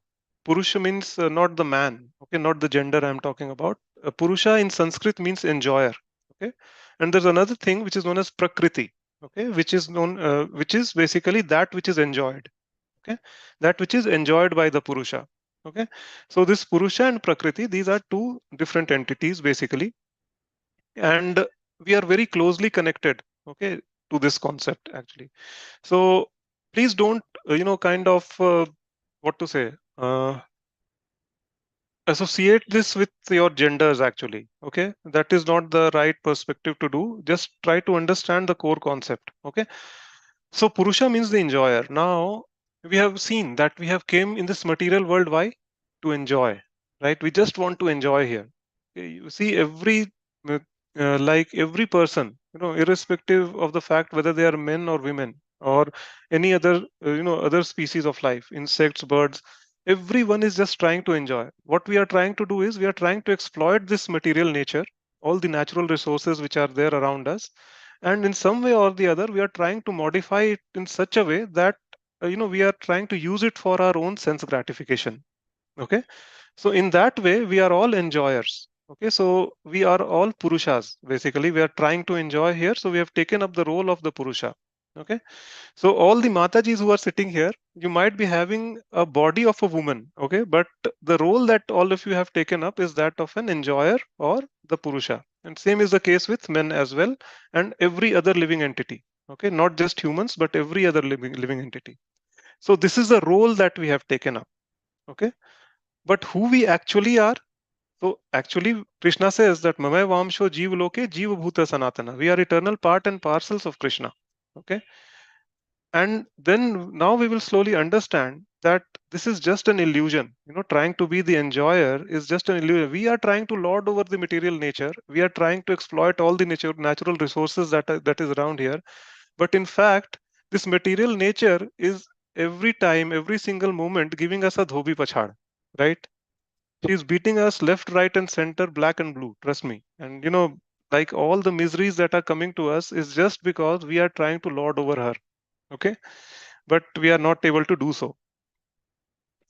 Purusha means not the man, okay, not the gender I'm talking about. Purusha in Sanskrit means enjoyer, okay. And there's another thing which is known as Prakriti, okay, which is basically that which is enjoyed, okay, that which is enjoyed by the Purusha, okay. So this Purusha and Prakriti, these are two different entities basically, and we are very closely connected, okay, to this concept actually. So please don't, kind of what to say. Associate this with your genders actually. Okay, that is not the right perspective to do. Just try to understand the core concept. Okay, so Purusha means the enjoyer. Now we have seen that we have came in this material world. Why? To enjoy, right? We just want to enjoy here. Okay, you see uh, like every person, irrespective of the fact whether they are men or women or any other other species of life, insects, birds, everyone is just trying to enjoy. What we are trying to do is we are trying to exploit this material nature, all the natural resources which are there around us, and in some way or the other we are trying to modify it in such a way that we are trying to use it for our own sense gratification. Okay, so in that way we are all enjoyers. Okay, so we are all purushas basically. We are trying to enjoy here, so we have taken up the role of the purusha. Okay, so all the Matajis who are sitting here, you might be having a body of a woman, okay, but the role that all of you have taken up is that of an enjoyer or the Purusha. And same is the case with men as well, and every other living entity. Okay, not just humans, but every other living entity. So this is the role that we have taken up. Okay, but who we actually are. So actually, Krishna says that Mamay Vamsho Jeev Loke Jeev Bhuta Sanatana. We are eternal part and parcels of Krishna. Okay, and then now we will slowly understand that this is just an illusion. Trying to be the enjoyer is just an illusion. We are trying to lord over the material nature. We are trying to exploit all the natural resources that is around here. But in fact, This material nature is every time, every single moment giving us a dhobi pachhad, right? She's beating us left, right, and center, black and blue. Trust me. And like all the miseries that are coming to us is just because we are trying to lord over her. Okay, but we are not able to do so.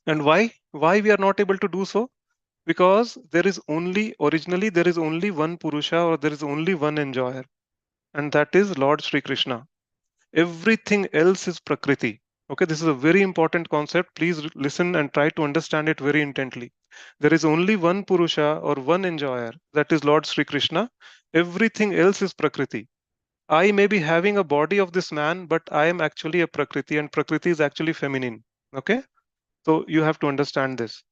And why? Why we are not able to do so? Because originally there is only one Purusha, or there is only one enjoyer, and that is Lord Sri Krishna. Everything else is Prakriti. Okay, this is a very important concept. Please listen and try to understand it very intently. There is only one Purusha or one enjoyer, that is Lord Sri Krishna. Everything else is Prakriti. I may be having a body of this man, but I am actually a Prakriti, and Prakriti is actually feminine. Okay, so you have to understand this.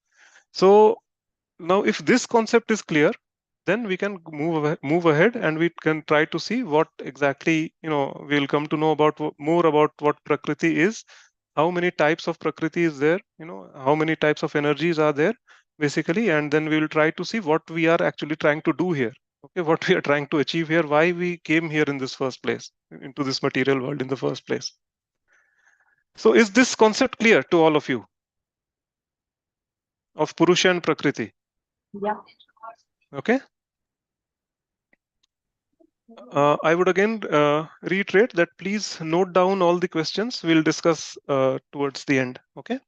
So now, if this concept is clear, then we can move ahead, and we can try to see what exactly, we'll come to know about more about what Prakriti is, how many types of Prakriti is there, how many types of energies are there, basically, and then we will try to see what we are actually trying to do here. Okay, what we are trying to achieve here, why we came here in this first place, into this material world in the first place. So, is this concept clear to all of you of Purusha and Prakriti? Yeah. Okay. I would again reiterate that please note down all the questions we'll discuss towards the end. Okay.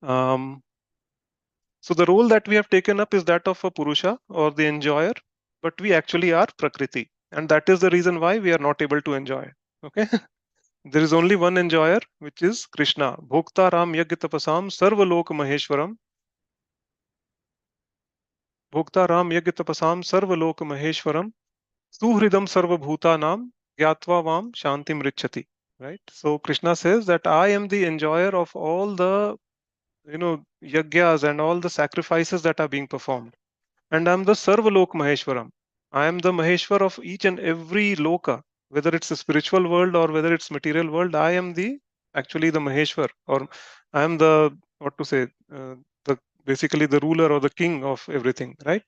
Um, so the role that we have taken up is that of a Purusha, or the enjoyer, but we actually are Prakriti. And that is the reason why we are not able to enjoy. Okay. There is only one enjoyer, which is Krishna. Bhokta Ram Yagya Tapasam Sarvalok Maheshwaram. Bhokta Ram Yagya Tapasam Sarvalok Maheshwaram. Suhridam Sarvabhutanam Gyatva Vam Shantim Richati. Right. So Krishna says that I am the enjoyer of all the yagyas and all the sacrifices that are being performed, and I'm the Sarvalok Maheshwaram. I am the Maheshwar of each and every loka, whether it's a spiritual world or whether it's material world. I am the actually the Maheshwar, or I am the, what to say, the basically the ruler or the king of everything, right?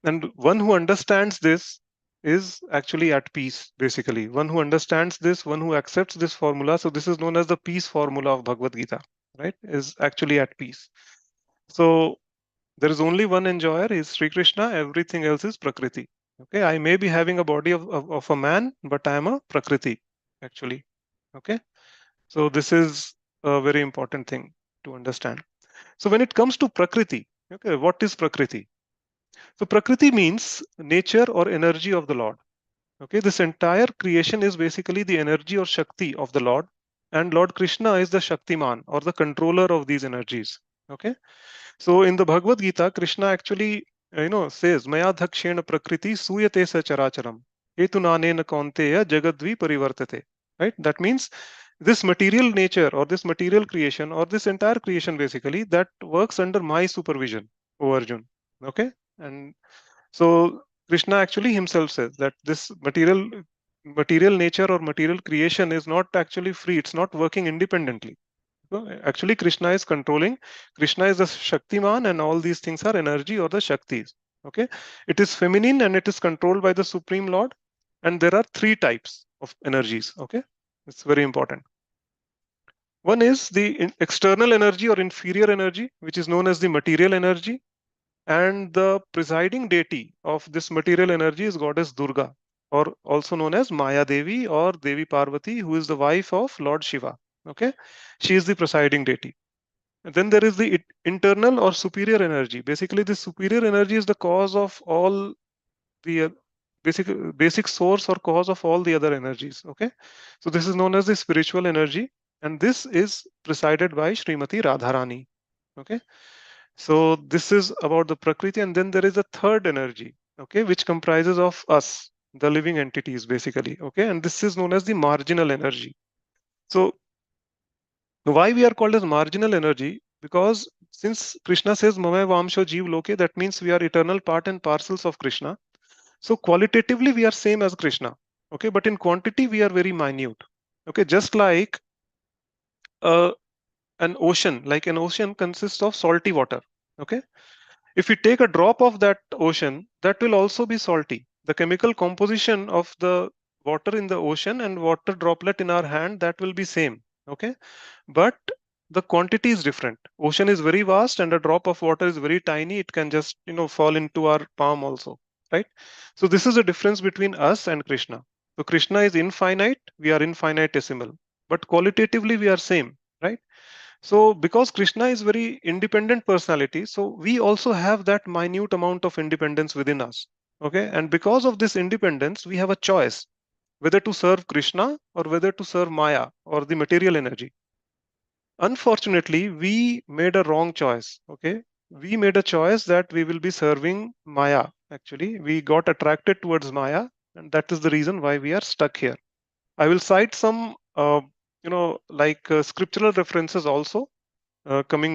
And one who understands this is actually at peace, basically. One who understands this, one who accepts this formula. So, this is known as the peace formula of Bhagavad Gita, right? Is actually at peace. So, there is only one enjoyer, is Sri Krishna. Everything else is Prakriti. Okay. I may be having a body of a man, but I am a Prakriti, actually. Okay. So, this is a very important thing to understand. So, when it comes to Prakriti, okay, what is Prakriti? So Prakriti means nature or energy of the Lord. Okay, this entire creation is basically the energy or Shakti of the Lord, and Lord Krishna is the Shaktiman, or the controller of these energies. Okay, so in the Bhagavad Gita, Krishna actually says, Maya dhakshena prakriti suyate sacharacharam etunanena kaunteya jagadvi parivartate. Right, that means this material nature, or this material creation, or this entire creation, basically, that works under my supervision, O Arjun. Okay, and so Krishna actually himself says that this material nature or material creation is not actually free. It's not working independently. So actually, Krishna is controlling. Krishna is the Shaktiman, and all these things are energy or the Shaktis. Okay, it is feminine and it is controlled by the Supreme Lord. And there are three types of energies. Okay, it's very important. One is the external energy or inferior energy, which is known as the material energy. And the presiding deity of this material energy is goddess Durga, or also known as Maya Devi or Devi Parvati, who is the wife of Lord Shiva. Okay, she is the presiding deity. And then there is the internal or superior energy. Basically, this superior energy is the cause of all the basic source or cause of all the other energies. Okay, so this is known as the spiritual energy, and this is presided by Srimati Radharani. Okay, so this is about the Prakriti, and then there is a third energy, okay, which comprises of us, the living entities, basically. Okay, and this is known as the marginal energy. So why we are called as marginal energy? Because since Krishna says Mame Vamsho Jeev Loke, that means we are eternal part and parcels of Krishna. So qualitatively we are same as Krishna. Okay, but in quantity we are very minute. Okay, just like uh, an ocean consists of salty water. Okay, if we take a drop of that ocean, that will also be salty. The chemical composition of the water in the ocean and water droplet in our hand, that will be same. Okay, but the quantity is different. Ocean is very vast and a drop of water is very tiny. It can just fall into our palm also, right? So this is the difference between us and Krishna. So Krishna is infinite, we are infinitesimal, but qualitatively we are same, right? So because Krishna is very independent personality, so we also have that minute amount of independence within us. Okay, and because of this independence, we have a choice whether to serve Krishna or whether to serve Maya or the material energy. Unfortunately, we made a wrong choice. Okay, we made a choice that we will be serving Maya. Actually, we got attracted towards Maya, and that is the reason why we are stuck here. I will cite some, like scriptural references also coming,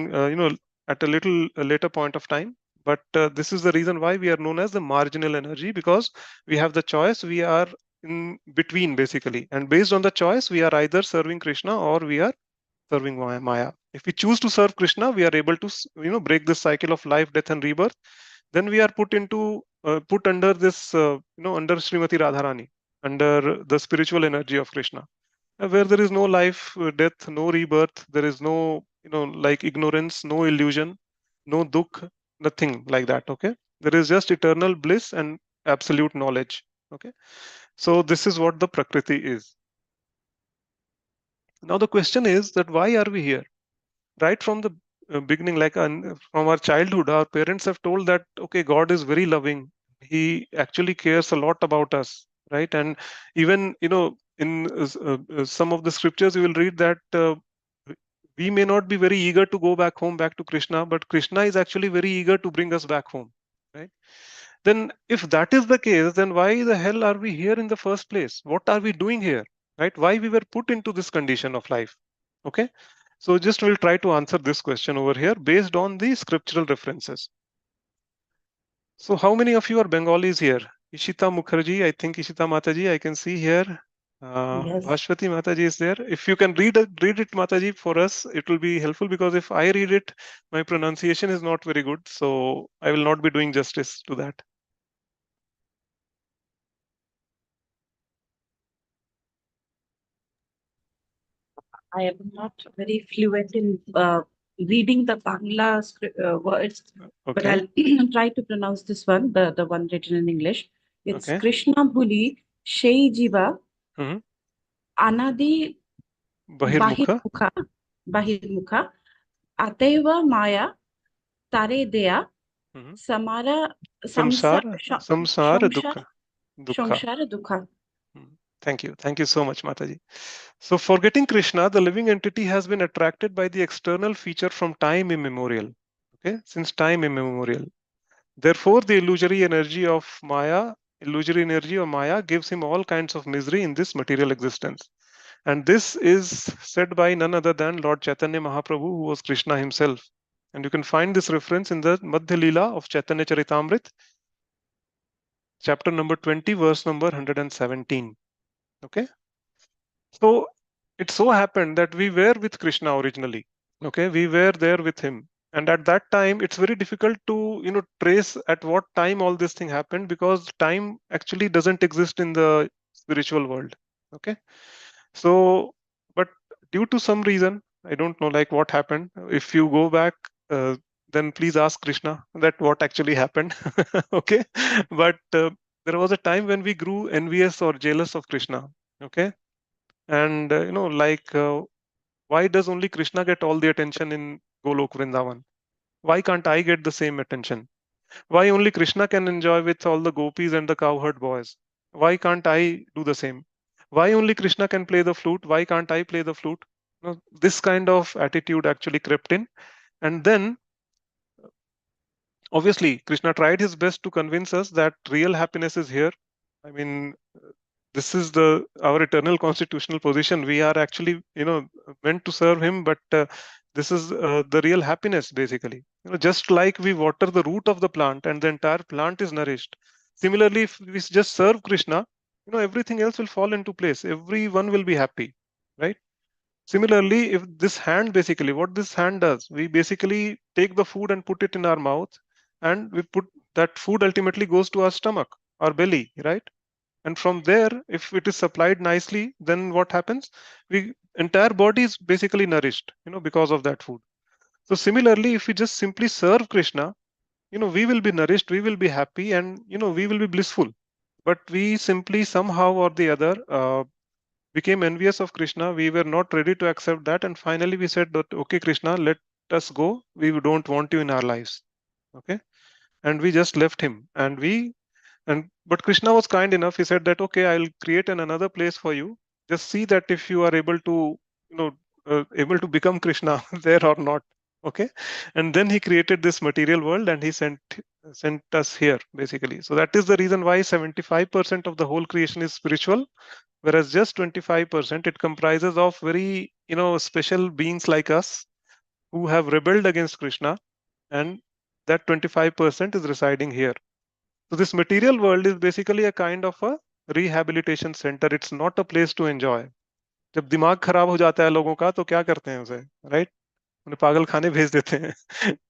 at a little later point of time. But this is the reason why we are known as the marginal energy, because we have the choice. We are in between basically, and based on the choice, we are either serving Krishna or we are serving Maya. If we choose to serve Krishna, we are able to break this cycle of life, death, and rebirth. Then we are put under this under Srimati Radharani, under the spiritual energy of Krishna, where there is no life, death, no rebirth. There is no like ignorance, no illusion, no dukh, nothing like that. Okay, there is just eternal bliss and absolute knowledge. Okay, so this is what the Prakriti is. Now the question is that why are we here? Right from the beginning, like from our childhood, our parents have told that okay, God is very loving. He actually cares a lot about us, right? And even in some of the scriptures, you will read that we may not be very eager to go back home, back to Krishna, but Krishna is actually very eager to bring us back home, right? Then if that is the case, then why the hell are we here in the first place? What are we doing here, right? Why we were put into this condition of life? Okay, so just we'll try to answer this question over here based on the scriptural references. So how many of you are Bengalis here? Ishita Mukherjee, I think Ishita Mataji, I can see here. Yes. Bhashwati Mataji is there. If you can read it, Mataji, for us, it will be helpful, because if I read it, my pronunciation is not very good, so I will not be doing justice to that. I am not very fluent in reading the Bangla words, but Okay. I'll try to pronounce this one, the one written in English. It's Okay. Krishna Bhuli Shei Jiva Hmm. Anadi Bahirmukha. Bahirmukha Bahirmukha Ateva Maya Tare Dea Hmm. Samara Samsar Samshar Dukha. Dukha. Samshara Dukha. Thank you. Thank you so much, Mataji. So, forgetting Krishna, the living entity has been attracted by the external feature from time immemorial. Okay, since time immemorial. Therefore, the illusory energy of Maya gives him all kinds of misery in this material existence. And this is said by none other than Lord Chaitanya Mahaprabhu, who was Krishna himself. And you can find this reference in the Madhya Leela of Chaitanya Charitamrit, chapter number 20, verse number 117. Okay. So it so happened that we were with Krishna originally. Okay, we were there with him. And at that time, it's very difficult to trace at what time all this thing happened, because time actually doesn't exist in the spiritual world. Okay, so but due to some reason, I don't know like what happened. If you go back, then please ask Krishna that what actually happened. Okay, but there was a time when we grew envious or jealous of Krishna. Okay, and why does only Krishna get all the attention in Golok Vrindavan? Why can't I get the same attention? Why only Krishna can enjoy with all the gopis and the cowherd boys? Why can't I do the same? Why only Krishna can play the flute? Why can't I play the flute? This kind of attitude actually crept in. And then, obviously, Krishna tried his best to convince us that real happiness is here. I mean, this is our eternal constitutional position. We are actually meant to serve him, but this is the real happiness basically. Just like we water the root of the plant and the entire plant is nourished, similarly if we just serve Krishna, everything else will fall into place, everyone will be happy, right? Similarly, if this hand, basically what this hand does, we basically take the food and put it in our mouth, and we put that food ultimately goes to our stomach, our belly, right? And from there, if it is supplied nicely, then what happens? We entire body is basically nourished, because of that food. So similarly, if we just simply serve Krishna, we will be nourished, we will be happy, and we will be blissful. But we simply somehow or the other became envious of Krishna. We were not ready to accept that, and finally we said that, okay, Krishna, let us go. We don't want you in our lives. Okay, and we just left him, and but Krishna was kind enough. He said that, okay, I'll create another place for you. Just see that if you are able to, able to become Krishna there or not. Okay, and then he created this material world, and he sent us here basically. So that is the reason why 75% of the whole creation is spiritual, whereas just 25% it comprises of very special beings like us who have rebelled against Krishna, and that 25% is residing here. So this material world is basically a kind of a rehabilitation center. It's not a place to enjoy. जब दिमाग खराब हो जाता है लोगों का तो क्या करते हैं उसे, राइट? उन्हें पागल खाने भेज देते हैं.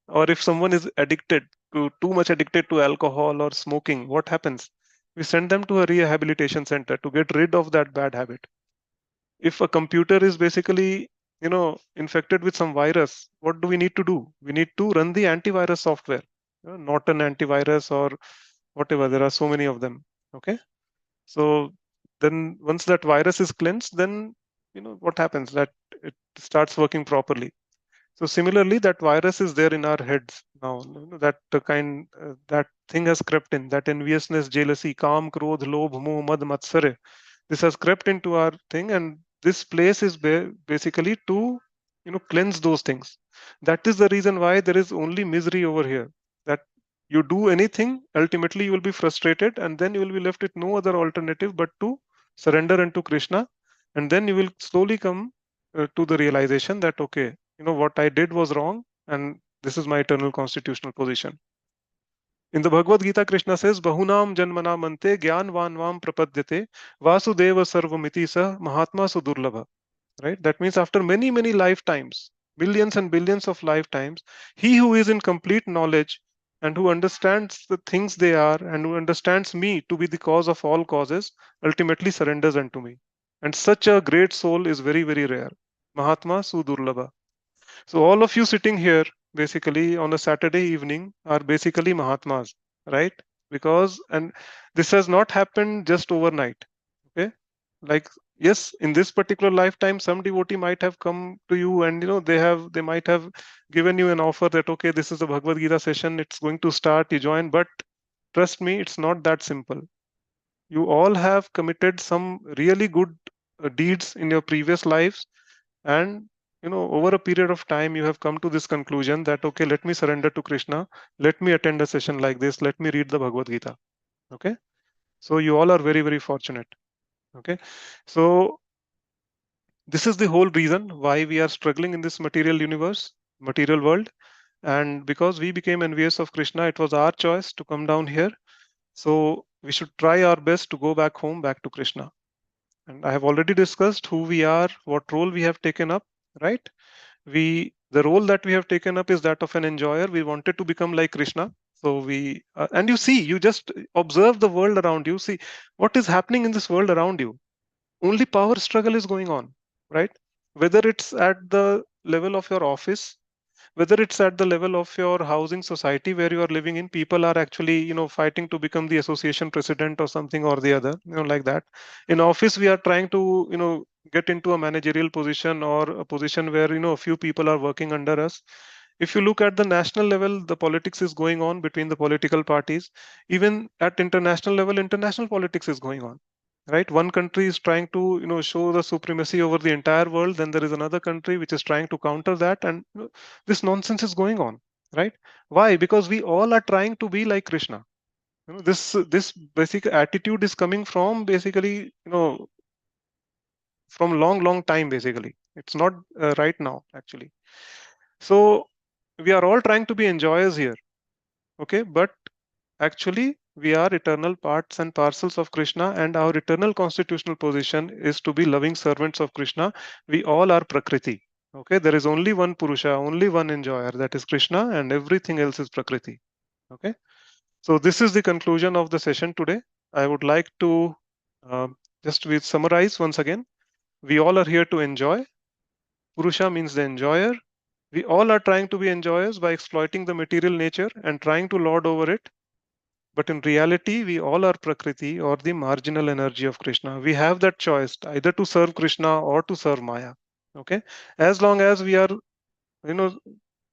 Or if someone is addicted to too much addicted to alcohol or smoking, what happens? We send them to a rehabilitation center to get rid of that bad habit. If a computer is basically infected with some virus, what do we need to do? We need to run the antivirus software, not an antivirus or whatever. There are so many of them. Okay, so then once that virus is cleansed, then what happens, that it starts working properly. So similarly, that virus is there in our heads now. That that thing has crept in. That enviousness, jealousy, kam, krodh, lobh, moh, mad, matsarya. This has crept into our thing, and this place is basically to cleanse those things. That is the reason why there is only misery over here. That you do anything, ultimately you will be frustrated, and then you will be left with no other alternative but to surrender unto Krishna, and then you will slowly come to the realization that, okay, what I did was wrong, and this is my eternal constitutional position. In the Bhagavad Gita, Krishna says, Bahunam Janmana Mante Gyanvan Vam Prapadyate Vasudeva Sarvamiti Sah Mahatma Sudurlabha. Right? That means after many, many lifetimes, billions and billions of lifetimes, he who is in complete knowledge and who understands the things they are and who understands me to be the cause of all causes ultimately surrenders unto me. And such a great soul is very, very rare. Mahatma Sudurlabha. So all of you sitting here basically on a Saturday evening are basically Mahatmas, right? Because and this has not happened just overnight. Okay, like yes, in this particular lifetime, some devotee might have come to you, and they might have given you an offer that, okay, this is a Bhagavad Gita session, it's going to start, you join. But trust me, it's not that simple. You all have committed some really good deeds in your previous lives, and over a period of time you have come to this conclusion that, okay, let me surrender to Krishna, let me attend a session like this, let me read the Bhagavad Gita. Okay, so you all are very, very fortunate. Okay, so this is the whole reason why we are struggling in this material universe, material world. And because we became envious of Krishna, it was our choice to come down here. So we should try our best to go back home, back to Krishna. And I have already discussed who we are, what role we have taken up, right? The role that we have taken up is that of an enjoyer. We wanted to become like Krishna. So and you see, you just observe the world around you. See what is happening in this world around you. Only power struggle is going on, right? Whether it's at the level of your office, whether it's at the level of your housing society where you are living in, people are actually fighting to become the association president or something or the other, like that. In office, we are trying to get into a managerial position or a position where a few people are working under us. If you look at the national level, the politics is going on between the political parties. Even at international level, international politics is going on, right? One country is trying to show the supremacy over the entire world, then there is another country which is trying to counter that, and this nonsense is going on, right? Why? Because we all are trying to be like Krishna. This basic attitude is coming from basically from long time. Basically, it's not right now actually. So we are all trying to be enjoyers here, okay? But actually, we are eternal parts and parcels of Krishna, and our eternal constitutional position is to be loving servants of Krishna. We all are Prakriti. Okay, there is only one Purusha, only one enjoyer, that is Krishna, and everything else is Prakriti. Okay, so this is the conclusion of the session today. I would like to Just we summarize once again. We all are here to enjoy. Purusha means the enjoyer. We all are trying to be enjoyers by exploiting the material nature and trying to lord over it. But in reality, we all are Prakriti or the marginal energy of Krishna. We have that choice either to serve Krishna or to serve Maya. Okay. As long as we are, you know,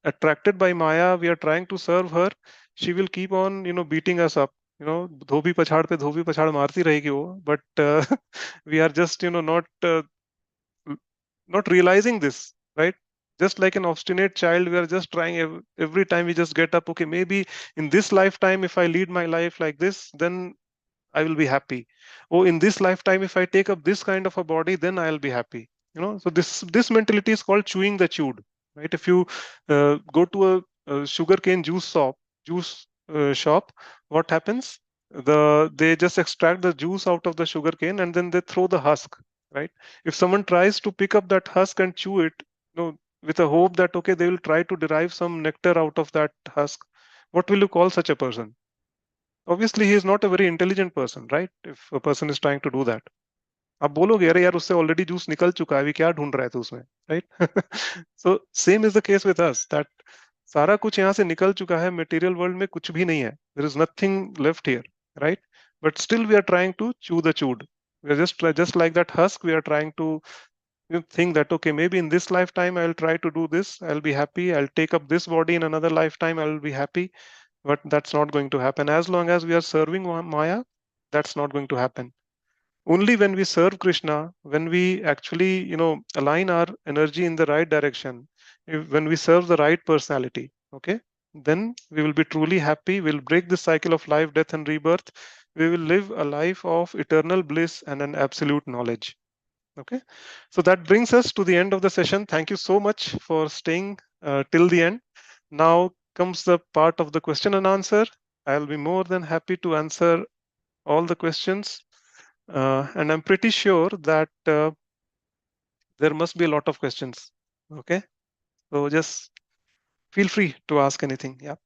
attracted by Maya, we are trying to serve her, she will keep on, beating us up. धोबी पछाड़ पे धोबी पछाड़ मारती रहेगी वो. But we are just, not realizing this, right? Just like an obstinate child, we are just trying every time we just get up. Okay, maybe in this lifetime, if I lead my life like this, then I will be happy. Oh, in this lifetime, if I take up this kind of a body, then I'll be happy. So this mentality is called chewing the chewed, right? If you go to a sugarcane juice shop, what happens? They just extract the juice out of the sugarcane and then they throw the husk, right? If someone tries to pick up that husk and chew it, with a hope that okay, they will try to derive some nectar out of that husk, what will you call such a person? Obviously he is not a very intelligent person, right? If a person is trying to do that, आप बोलोगे अरे यार उससे already juice निकल चुका है, अभी क्या ढूंढ रहा है तू उसमें, right? So same is the case with us, that सारा कुछ यहाँ से निकल चुका है, मटेरियल वर्ल्ड में कुछ भी नहीं है, there is nothing left here, right? But still we are trying to chew the chewed. We are just like that husk. We are trying to think that okay, maybe in this lifetime I will try to do this, I'll be happy, I'll take up this body in another lifetime, I will be happy. But that's not going to happen. As long as we are serving Maya, that's not going to happen. Only when we serve Krishna, when we actually align our energy in the right direction, when we serve the right personality, okay, then we will be truly happy. We'll break the cycle of life, death and rebirth. We will live a life of eternal bliss and an absolute knowledge. Okay, so that brings us to the end of the session. Thank you so much for staying till the end. Now comes the part of the question and answer. I'll be more than happy to answer all the questions. And I'm pretty sure that there must be a lot of questions. Okay, so just feel free to ask anything. Yeah.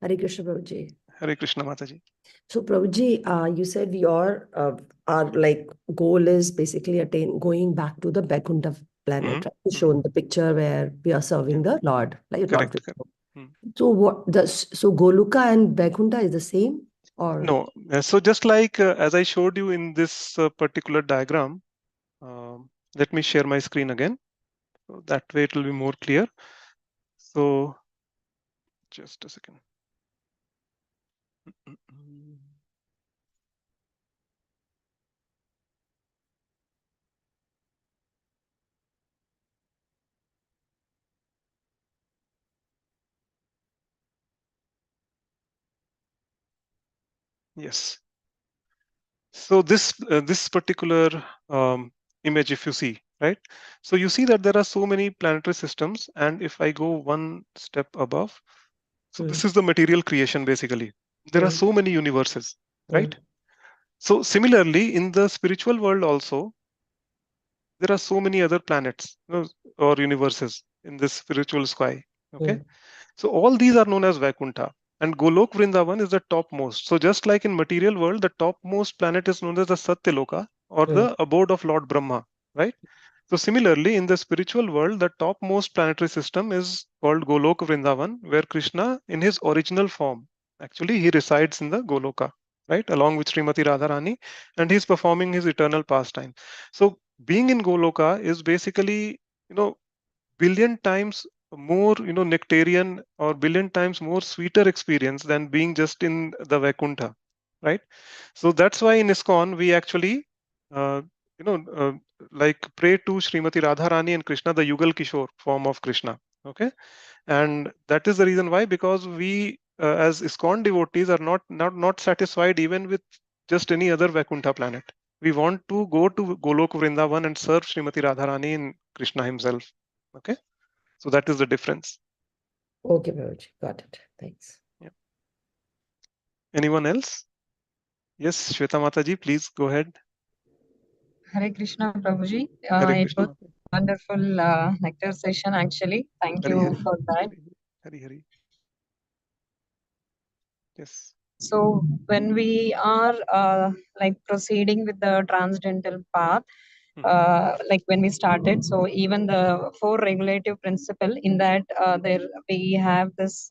Hare Krishna, Prabhuji. Hare Krishna, Mataji. So, Prabhuji, you said our like goal is basically going back to the Vaikuntha planet, right? You shown the picture where we are serving the Lord, like Lord Correct. Vishnu. So Goluka and Vaikuntha is the same, or No. So just like as I showed you in this particular diagram, let me share my screen again. So that way it will be more clear. So just a second. Yes. So this particular image, if you see, right? So you see that there are so many planetary systems, and if I go one step above, so this is the material creation basically. There are so many universes, right? So similarly, in the spiritual world also, there are so many other planets, or universes in this spiritual sky. Okay. So all these are known as Vaikuntha. And Golok Vrindavan is the topmost. So just like in material world, the topmost planet is known as the Satyaloka, or the abode of Lord Brahma, right? So similarly, in the spiritual world, the topmost planetary system is called Golok Vrindavan, where Krishna, in his original form, actually he resides in the Goloka, right, along with Srimati Radharani, and he's performing his eternal pastime. So being in Goloka is basically, billion times more, nectarian, or billion times more sweeter experience than being just in the Vaikuntha, right? So that's why in ISKCON we actually, uh, you know, uh, like pray to Srimati Radharani and Krishna, the Yugal Kishore form of Krishna. Okay, and that is the reason why, because we as ISKCON devotees are not satisfied even with just any other Vaikuntha planet. We want to go to Golok Vrindavan and serve Srimati Radharani and Krishna himself. Okay, so that is the difference. Okay, Prabhuji, got it. Thanks. Yeah. Anyone else? Yes, Shweta Mataji, please go ahead. Hare Krishna, Prabhuji. Hare It Krishna. was wonderful nectar session, actually. Thank Hare you Hare. for that. Hare Hare. Yes. So when we are like proceeding with the transcendental path, like when we started, so even the four regulative principle in that there we have this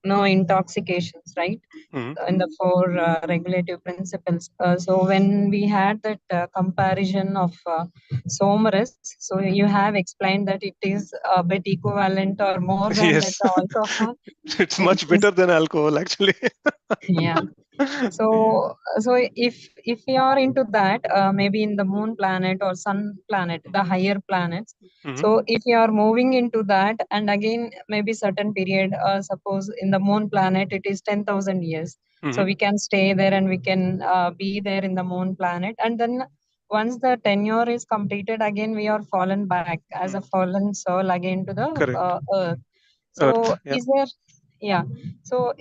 no intoxications, right? Mhm. In the four regulative principles. So when we had that comparison of somaras, so you have explained that it is a bit equivalent or more than that Yes, alcohol. it's It much is, better than alcohol, actually. yeah. Yeah. So if we are into that, maybe in the moon planet or sun planet, the higher planets. Mhm. So if you are moving into that, and again maybe certain period, suppose in the moon planet it is 10,000 years. So Mhm. we can stay there and we can be there in the moon planet, and then once the tenure is completed, again we are fallen back as a Mm. fallen soul again to the Correct. earth. So Earth. Yeah. is there, yeah. So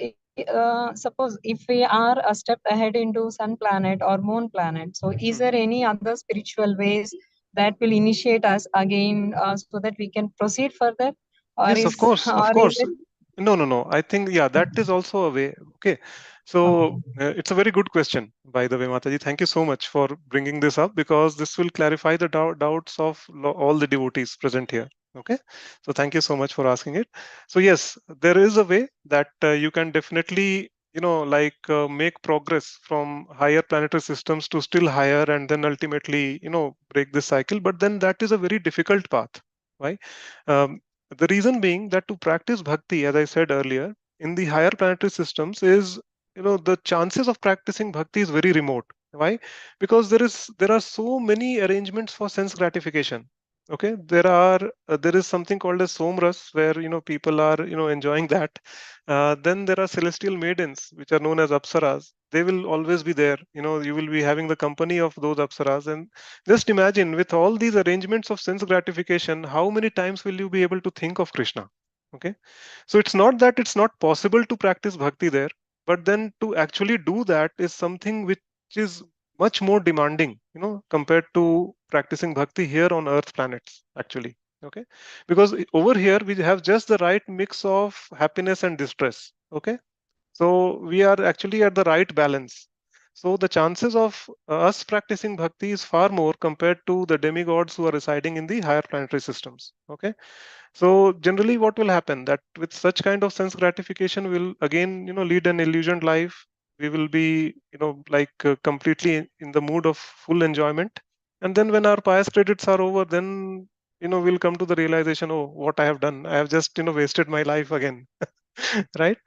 suppose if we are a step ahead into sun planet or moon planet, so is Mhm. there any other spiritual ways that will initiate us again, so that we can proceed further, or Yes, of is course, of or is course. it? No, no, no. I think, yeah, that is also a way. Okay. Okay. So it's a very good question, by the way, Mataji. Thank you so much for bringing this up, because this will clarify the doubts of all the devotees present here. Okay. So thank you so much for asking it. So yes, there is a way that you can definitely, make progress from higher planetary systems to still higher, and then ultimately, break this cycle. But then that is a very difficult path. Why? Um, the reason being that to practice bhakti, as I said earlier, in the higher planetary systems is, the chances of practicing bhakti is very remote. Why? Because there are so many arrangements for sense gratification. Okay, there is something called as somras, where people are enjoying that. Then there are celestial maidens, which are known as apsaras. They will always be there. You will be having the company of those apsaras, and just imagine, with all these arrangements of sense gratification, how many times will you be able to think of Krishna? Okay. So it's not that it's not possible to practice bhakti there, but then to actually do that is something which is much more demanding, compared to practicing bhakti here on Earth planets, actually. Okay. Because over here we have just the right mix of happiness and distress. Okay. So we are actually at the right balance. So the chances of us practicing bhakti is far more compared to the demigods who are residing in the higher planetary systems. Okay. So generally what will happen, that with such kind of sense gratification will again, lead an illusioned life. We will be, completely in the mood of full enjoyment. And then when our pious credits are over, then, we'll come to the realization, oh, what I have done. I have just, wasted my life again. Right.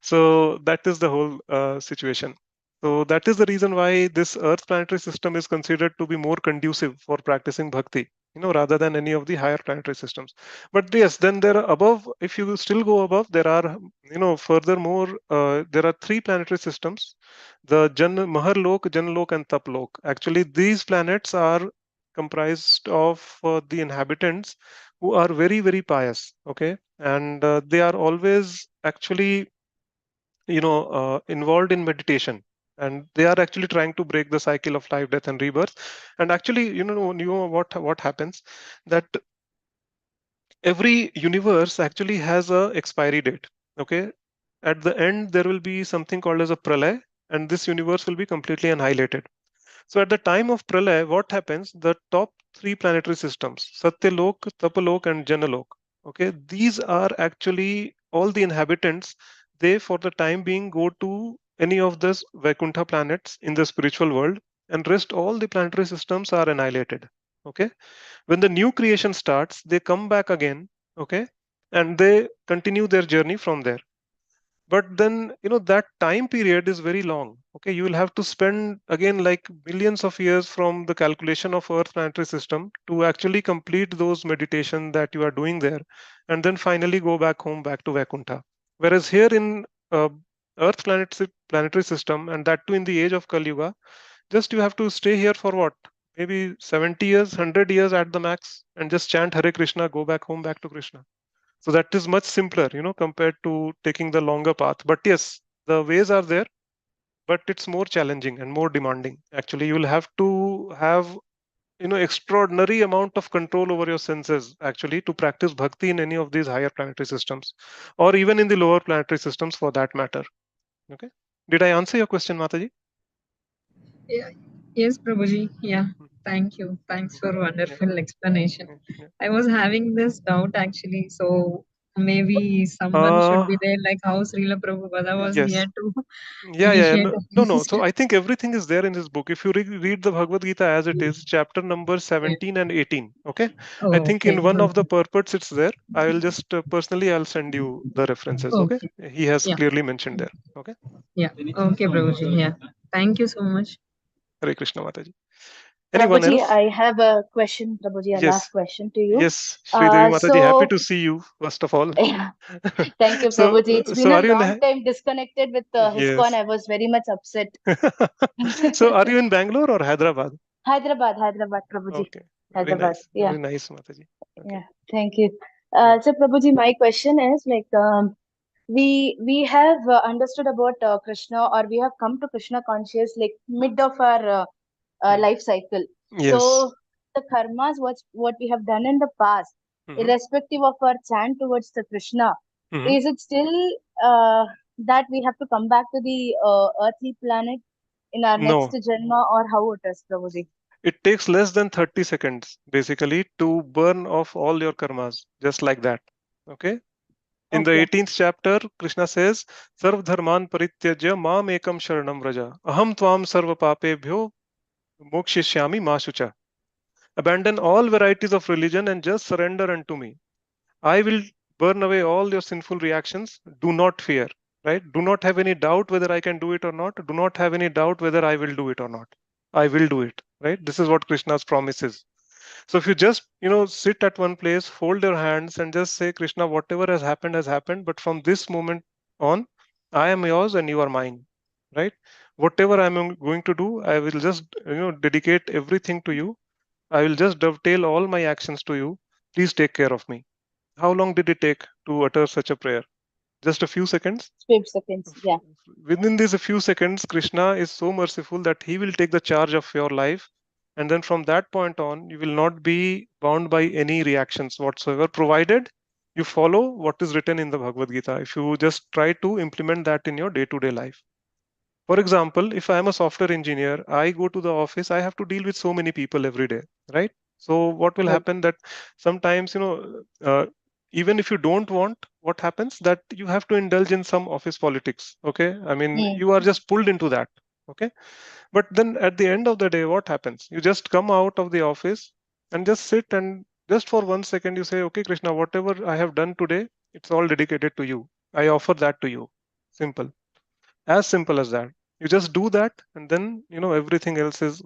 So that is the whole situation. So that is the reason why this Earth planetary system is considered to be more conducive for practicing bhakti, rather than any of the higher planetary systems. But yes, then there are above. If you still go above, there are, furthermore, there are three planetary systems: the Maharlok, Janlok, and Taplok. Actually, these planets are comprised of the inhabitants who are very, very pious. Okay, and they are always actually involved in meditation, and they are actually trying to break the cycle of life, death, and rebirth. And actually, what happens, that every universe actually has a expiry date. Okay, at the end there will be something called as a pralay, and this universe will be completely annihilated. So at the time of pralay, what happens? The top three planetary systems, Satyalok, Tapalok, and Janalok. Okay, these are actually all the inhabitants. They, for the time being, go to any of the Vaikuntha planets in the spiritual world, and rest all the planetary systems are annihilated. Okay, when the new creation starts, they come back again. Okay, and they continue their journey from there. But then, that time period is very long. Okay, you will have to spend again like millions of years from the calculation of Earth planetary system to actually complete those meditation that you are doing there, and then finally go back home, back to Vaikuntha. Whereas here in Earth planetary system, and that too in the age of Kali Yuga, just you have to stay here for what, maybe 70 years, 100 years at the max, and just chant Hare Krishna, go back home, back to Krishna. So that is much simpler, compared to taking the longer path. But yes, the ways are there, but it's more challenging and more demanding. Actually, you will have to have, extraordinary amount of control over your senses, actually, to practice bhakti in any of these higher planetary systems, or even in the lower planetary systems for that matter. Okay. Did I answer your question, Mataji? Yeah. Yes, Prabhuji. Yeah. Thank you. Thanks for wonderful explanation. Yeah. I was having this doubt actually. So maybe someone should be there, like how Srila Prabhupada was Yes. here to Yeah. initiate No, a no, no. feast. So I think everything is there in this book. If you read the Bhagavad Gita as it is, chapter number 17 and 18. Okay. Oh, I think okay. in one of the purports it's there. I will just personally I'll send you the references. Okay. Okay. He has Yeah. clearly mentioned there. Okay. Yeah. Okay, Prabhuji. Yeah. Thank you so much. Hare Krishna, Mataji. Anyone Prabhuji, else? I have a question, Prabhuji, a last Yes. question to you. Yes. Sri Devi Mataji, happy So, to see you, first of all. thank you, So, Prabhuji. It's been so a are you long time disconnected with HISCON. yes. I was very much upset. So are you in Bangalore or Hyderabad? Hyderabad, Prabhuji. Okay. Very Hyderabad. nice. Yeah, Very nice, Mataji. Okay. yeah. Thank you. Yeah. So, Prabhuji, my question is like, we have understood about Krishna, or we have come to Krishna conscious like mid of our Hmm. life cycle. Yes. So the karmas, what we have done in the past, Hmm. irrespective of our chant towards the Krishna, Hmm. is it still uh, that we have to come back to the earthly planet in our next No, janma, or how it is, Prabhuji? it takes less than 30 seconds basically to burn off all your karmas, just like that. Okay. In the Okay. 18th chapter, Krishna says, Sarv dharman parityajya mam ekam sharanam raja. Aham tvam sarva papebhyo mokshishyami ma shucha. Abandon all varieties of religion and just surrender unto me. I will burn away all your sinful reactions. Do not fear, right? Do not have any doubt whether I can do it or not. Do not have any doubt whether I will do it or not. I will do it, right? This is what Krishna's promise is. So if you just, sit at one place, fold your hands and just say, Krishna, whatever has happened. But from this moment on, I am yours and you are mine, right? Whatever I'm going to do, I will just, dedicate everything to you. I will just dovetail all my actions to you. Please take care of me. How long did it take to utter such a prayer? Just a few seconds? 12 seconds. Yeah. Within these few seconds, Krishna is so merciful that he will take the charge of your life. And then from that point on, you will not be bound by any reactions whatsoever, provided you follow what is written in the Bhagavad Gita. If you just try to implement that in your day to day life. For example, if I am a software engineer, I go to the office, I have to deal with so many people every day, right? So what will Right. happen that sometimes, even if you don't want, what happens that you have to indulge in some office politics. Okay. I mean, Hmm. you are just pulled into that. Okay. But then at the end of the day, what happens? You just come out of the office and just sit and just for 1 second you say, okay, Krishna, whatever I have done today, it's all dedicated to you. I offer that to you. Simple, as simple as that. You just do that, and then everything else is.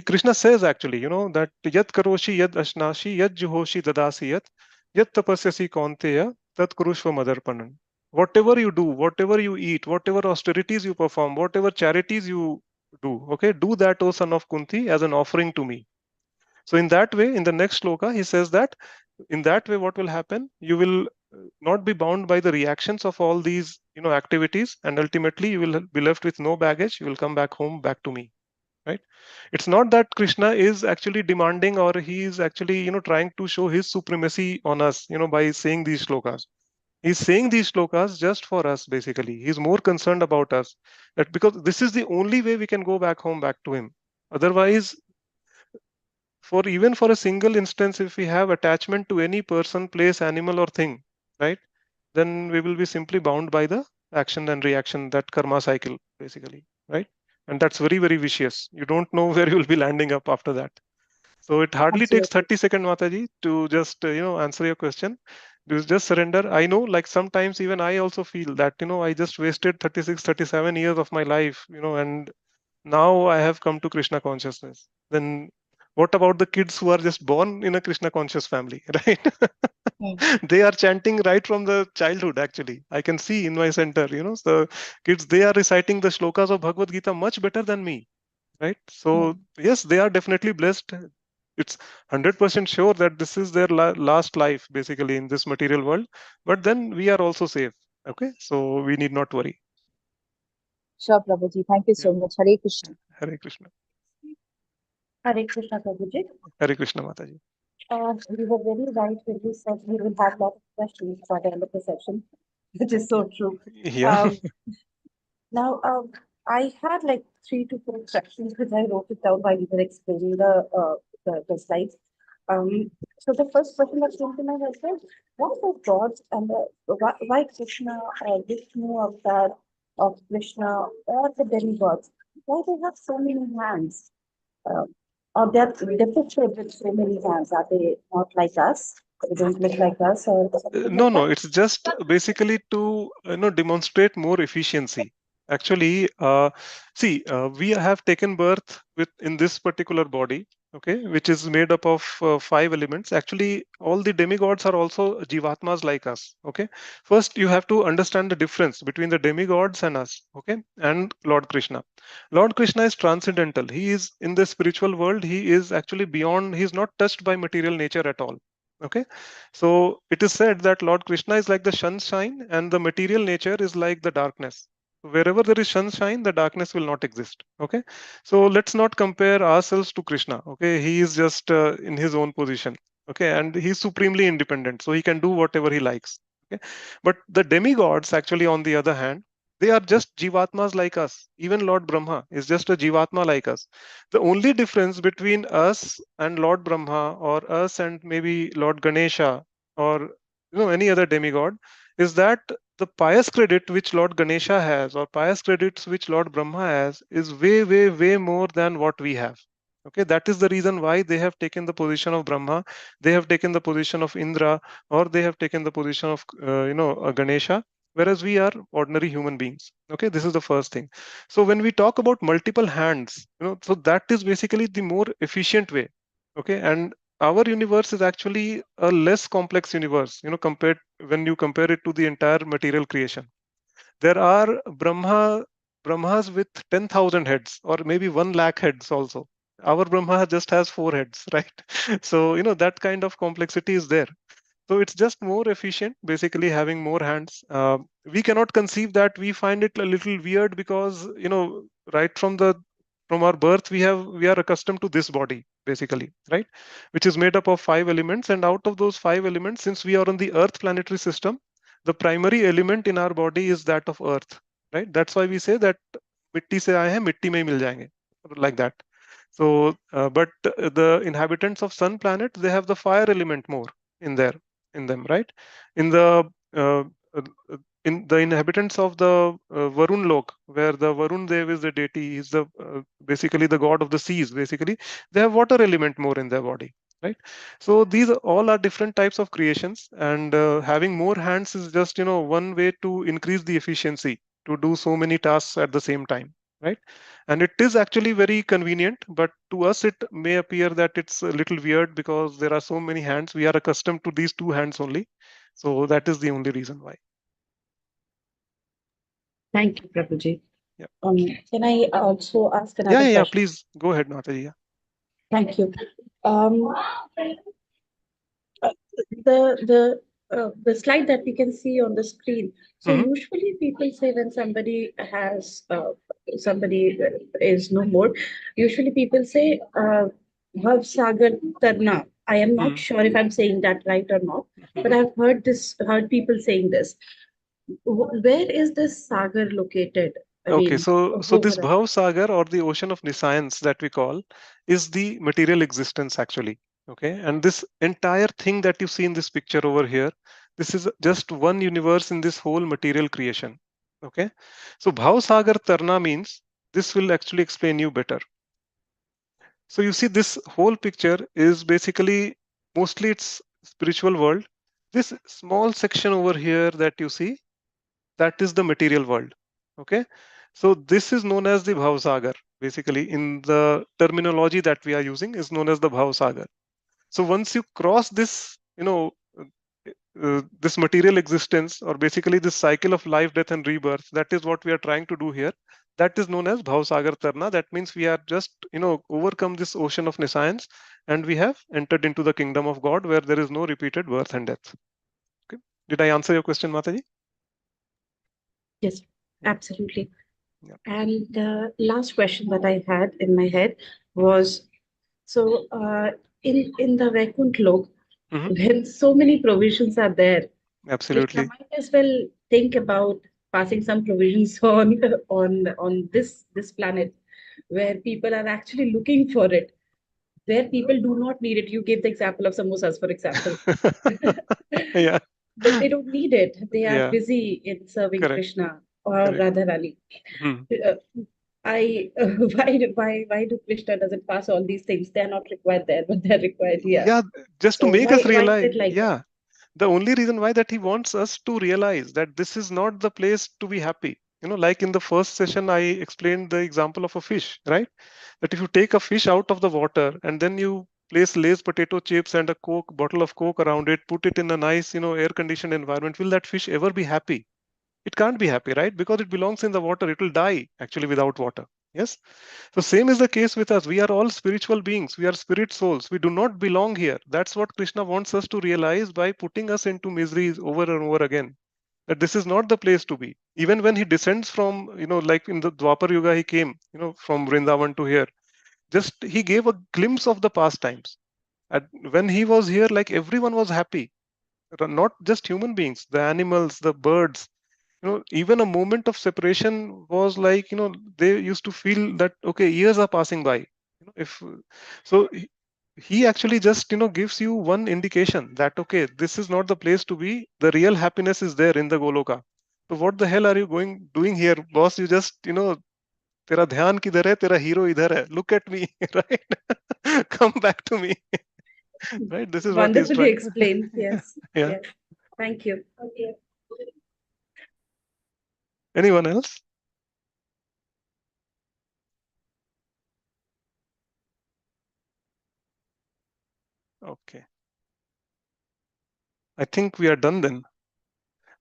Krishna says actually, that yat karoshi yad ashnashi yad juhoshi dadasi yat tapasyasi kaunteya tat kurushva madarpanan. Whatever you do, whatever you eat, whatever austerities you perform, whatever charities you do, okay, do that, O son of Kunti, as an offering to me. So in that way, in the next sloka, he says that in that way, what will happen? You will not be bound by the reactions of all these, activities, and ultimately you will be left with no baggage. You will come back home, back to me, right? It's not that Krishna is actually demanding or he is actually, trying to show his supremacy on us, by saying these shlokas. He's saying these shlokas just for us, basically. He's more concerned about us, that because this is the only way we can go back home, back to him. Otherwise, for even for a single instance, if we have attachment to any person, place, animal, or thing, right, then we will be simply bound by the action and reaction, that karma cycle, basically, right? And that's very, very vicious. You don't know where you will be landing up after that. So it hardly takes Absolutely. 30 seconds, Mataji, to just answer your question. Just surrender. I know, like sometimes even I also feel that I just wasted 36, 37 years of my life, and now I have come to Krishna consciousness. Then what about the kids who are just born in a Krishna conscious family, right? Hmm. They are chanting right from the childhood, actually. I can see in my center, the kids, they are reciting the shlokas of Bhagavad Gita much better than me, right? Hmm. So, yes, they are definitely blessed. It's 100% sure that this is their last life, basically, in this material world. But then we are also safe. Okay. So we need not worry. Sure, Prabhuji. Thank you Yeah. so much. Hare Krishna. Hare Krishna. Hare Krishna, Prabhuji. Hare Krishna, Mataji. You were very right when you said we will have a lot of questions by the end of the session, which is so true. Yeah. Now, I had like 3 to 4 questions because I wrote it down while you were explaining the slides. So the first question that came to my head was, what are the gods and why Krishna or Vishnu avatar of Krishna or the demigods? Why they have so many hands? Uh, or they're depicted with so many hands? Are they not like us? They don't look like us or something No, like no, that? it's just basically to demonstrate more efficiency. Actually, see, we have taken birth with in this particular body, okay, which is made up of 5 elements. Actually, all the demigods are also jivatmas like us. Okay, first you have to understand the difference between the demigods and us. Okay, and Lord Krishna. Lord Krishna is transcendental. He is in the spiritual world. He is actually beyond. He is not touched by material nature at all. Okay, so it is said that Lord Krishna is like the sunshine and the material nature is like the darkness. Wherever there is sunshine, the darkness will not exist. Okay, so let's not compare ourselves to Krishna. Okay, he is just in his own position. Okay, and he's supremely independent, so he can do whatever he likes. Okay, but the demigods, actually, on the other hand, they are just jivatmas like us. Even Lord Brahma is just a jivatma like us. The only difference between us and Lord Brahma, or us and maybe Lord Ganesha, or any other demigod, is that the pious credit which Lord Ganesha has, or pious credits which Lord Brahma has, is way, way, way more than what we have. Okay, that is the reason why they have taken the position of Brahma, they have taken the position of Indra, or they have taken the position of Ganesha, whereas we are ordinary human beings. Okay, this is the first thing. So when we talk about multiple hands, so that is basically the more efficient way. Okay, and our universe is actually a less complex universe, compared when you compare it to the entire material creation. There are Brahmas with 10,000 heads, or maybe 1 lakh heads also. Our Brahma just has 4 heads, right? So that kind of complexity is there. So it's just more efficient, basically having more hands. We cannot conceive that. We find it a little weird because right from our birth we are accustomed to this body, basically, right, which is made up of 5 elements. And out of those 5 elements, since we are on the Earth planetary system, the primary element in our body is that of Earth, right? That's why we say that मिट्टी से आए हैं मिट्टी में ही मिल जाएंगे, like that. So but the inhabitants of sun planet, they have the fire element more in there in them, right? In the uh, uh, in the inhabitants of the Varun Lok, where the Varun Dev is the deity, is the basically the god of the seas. Basically, they have water element more in their body, right? So these all are different types of creations, and having more hands is just one way to increase the efficiency to do so many tasks at the same time, right? And it is actually very convenient, but to us it may appear that it's a little weird because there are so many hands. We are accustomed to these 2 hands only, so that is the only reason why. Thank you, Prabhuji. Yeah. Can I also ask Yeah, another yeah, yeah, question? please go ahead, Mataji. Yeah. Thank you. Um, the slide that we can see on the screen. So Mhm. usually people say when somebody is no more, usually people say Bhav Sagar Tarna. I am not Mhm. sure if I'm saying that right or not, but Mhm. I've heard people saying this. Where is this Sagar located? I Okay, mean, so this over. Bhav Sagar, or the ocean of nescience that we call, is the material existence actually. Okay, and this entire thing that you see in this picture over here, this is just one universe in this whole material creation. Okay, so Bhav Sagar Tarna means, this will actually explain you better. So you see, this whole picture is basically mostly it's spiritual world. This small section over here that you see, that is the material world. Okay, so this is known as the Bhavsagar. Basically, in the terminology that we are using, is known as the Bhavsagar. So once you cross this, this material existence, or basically this cycle of life, death, and rebirth, that is what we are trying to do here. That is known as Bhavsagar Tarna. That means we are just overcome this ocean of nescience, and we have entered into the kingdom of God, where there is no repeated birth and death. Okay, did I answer your question, Mataji? Yes, Yeah. absolutely. Yeah. And the last question that I had in my head was, so in the Vaikunt Lok, Mhm. when so many provisions are there, Krishna Absolutely. might as well think about passing some provisions on this planet, where people are actually looking for it, where people do not need it. You gave the example of samosas, for example. Yeah. They don't need it. They are Yeah. busy in serving Correct. Krishna or Correct. Radharani. Hmm. Why do Krishna doesn't pass all these things? They're not required there, but they're required here. Yeah, just to So make us why is realize. it like Yeah. The only reason why that he wants us to realize that this is not the place to be happy. Like in the first session, I explained the example of a fish, right? That if you take a fish out of the water and then you place Lay's potato chips and a bottle of Coke around it, put it in a nice, air conditioned environment, will that fish ever be happy? It can't be happy, right? Because it belongs in the water. It will die actually without water. Yes. So same is the case with us. We are all spiritual beings. We are spirit souls. We do not belong here. That's what Krishna wants us to realize by putting us into miseries over and over again. That this is not the place to be. Even when he descends from, like in the Dwapar Yuga, he came, from Vrindavan to here. Just he gave a glimpse of the past times. And when he was here, like everyone was happy. Not just human beings, the animals, the birds, even a moment of separation was like, they used to feel that okay, years are passing by. If so he actually just gives you one indication that okay, this is not the place to be. The real happiness is there in the Goloka. So what the hell are you doing here, boss? You just तेरा ध्यान किधर है, तेरा hero इधर है, look at me. Right? Come back to me. Right, this is what he's wonderfully trying. explained? Yes. Yeah. Yes. Thank you. Okay. Anyone else? Okay, I think we are done then.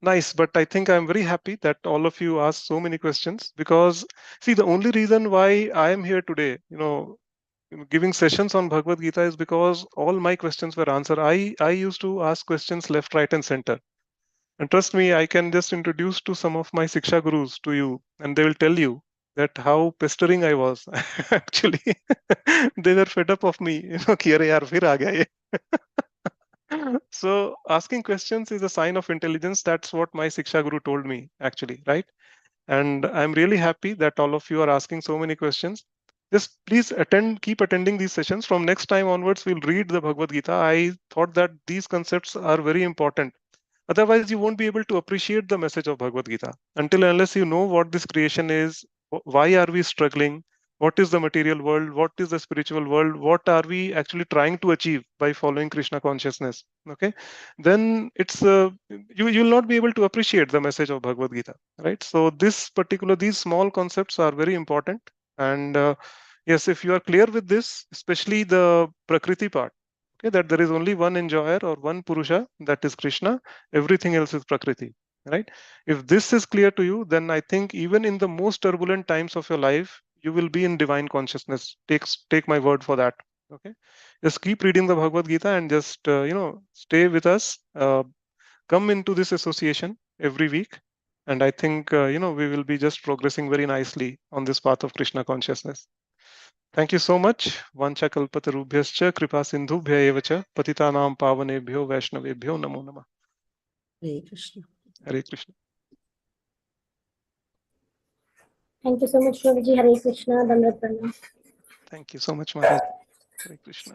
Nice, but I think I'm very happy that all of you asked so many questions, because see, the only reason why I am here today, giving sessions on Bhagavad Gita, is because all my questions were answered. I used to ask questions left, right, and center. And trust me, I can just introduce to some of my Siksha Gurus to you, and they will tell you that how pestering I was. Actually, they were fed up of me. कि अरे यार फिर आ गया ये. So asking questions is a sign of intelligence. That's what my Siksha Guru told me, actually, right? And I'm really happy that all of you are asking so many questions. Just please keep attending these sessions. From next time onwards, we'll read the Bhagavad Gita. I thought that these concepts are very important. Otherwise, you won't be able to appreciate the message of Bhagavad Gita until and unless you know what this creation is, why are we struggling, what is the material world, what is the spiritual world, what are we actually trying to achieve by following Krishna consciousness. Okay, then it's you'll not be able to appreciate the message of Bhagavad Gita, right? So these small concepts are very important. And yes, if you are clear with this, especially the Prakriti part, okay, that there is only one enjoyer or one Purusha, that is Krishna, everything else is Prakriti, right? If this is clear to you, then I think even in the most turbulent times of your life, you will be in divine consciousness. Take my word for that. Okay, just keep reading the Bhagavad Gita and just stay with us. Come into this association every week, and I think we will be just progressing very nicely on this path of Krishna consciousness. Thank you so much. Vancha kalpatarubhyascha kripa sindhubhya eva cha patitanam pavanebhyo vaishnavebhyo namo namah. Hare Krishna. Hare Krishna. Thank you so much, Prabhuji. Hare Krishna. Dandavat Pranam. Thank you so much, Maharaj. Hare Krishna.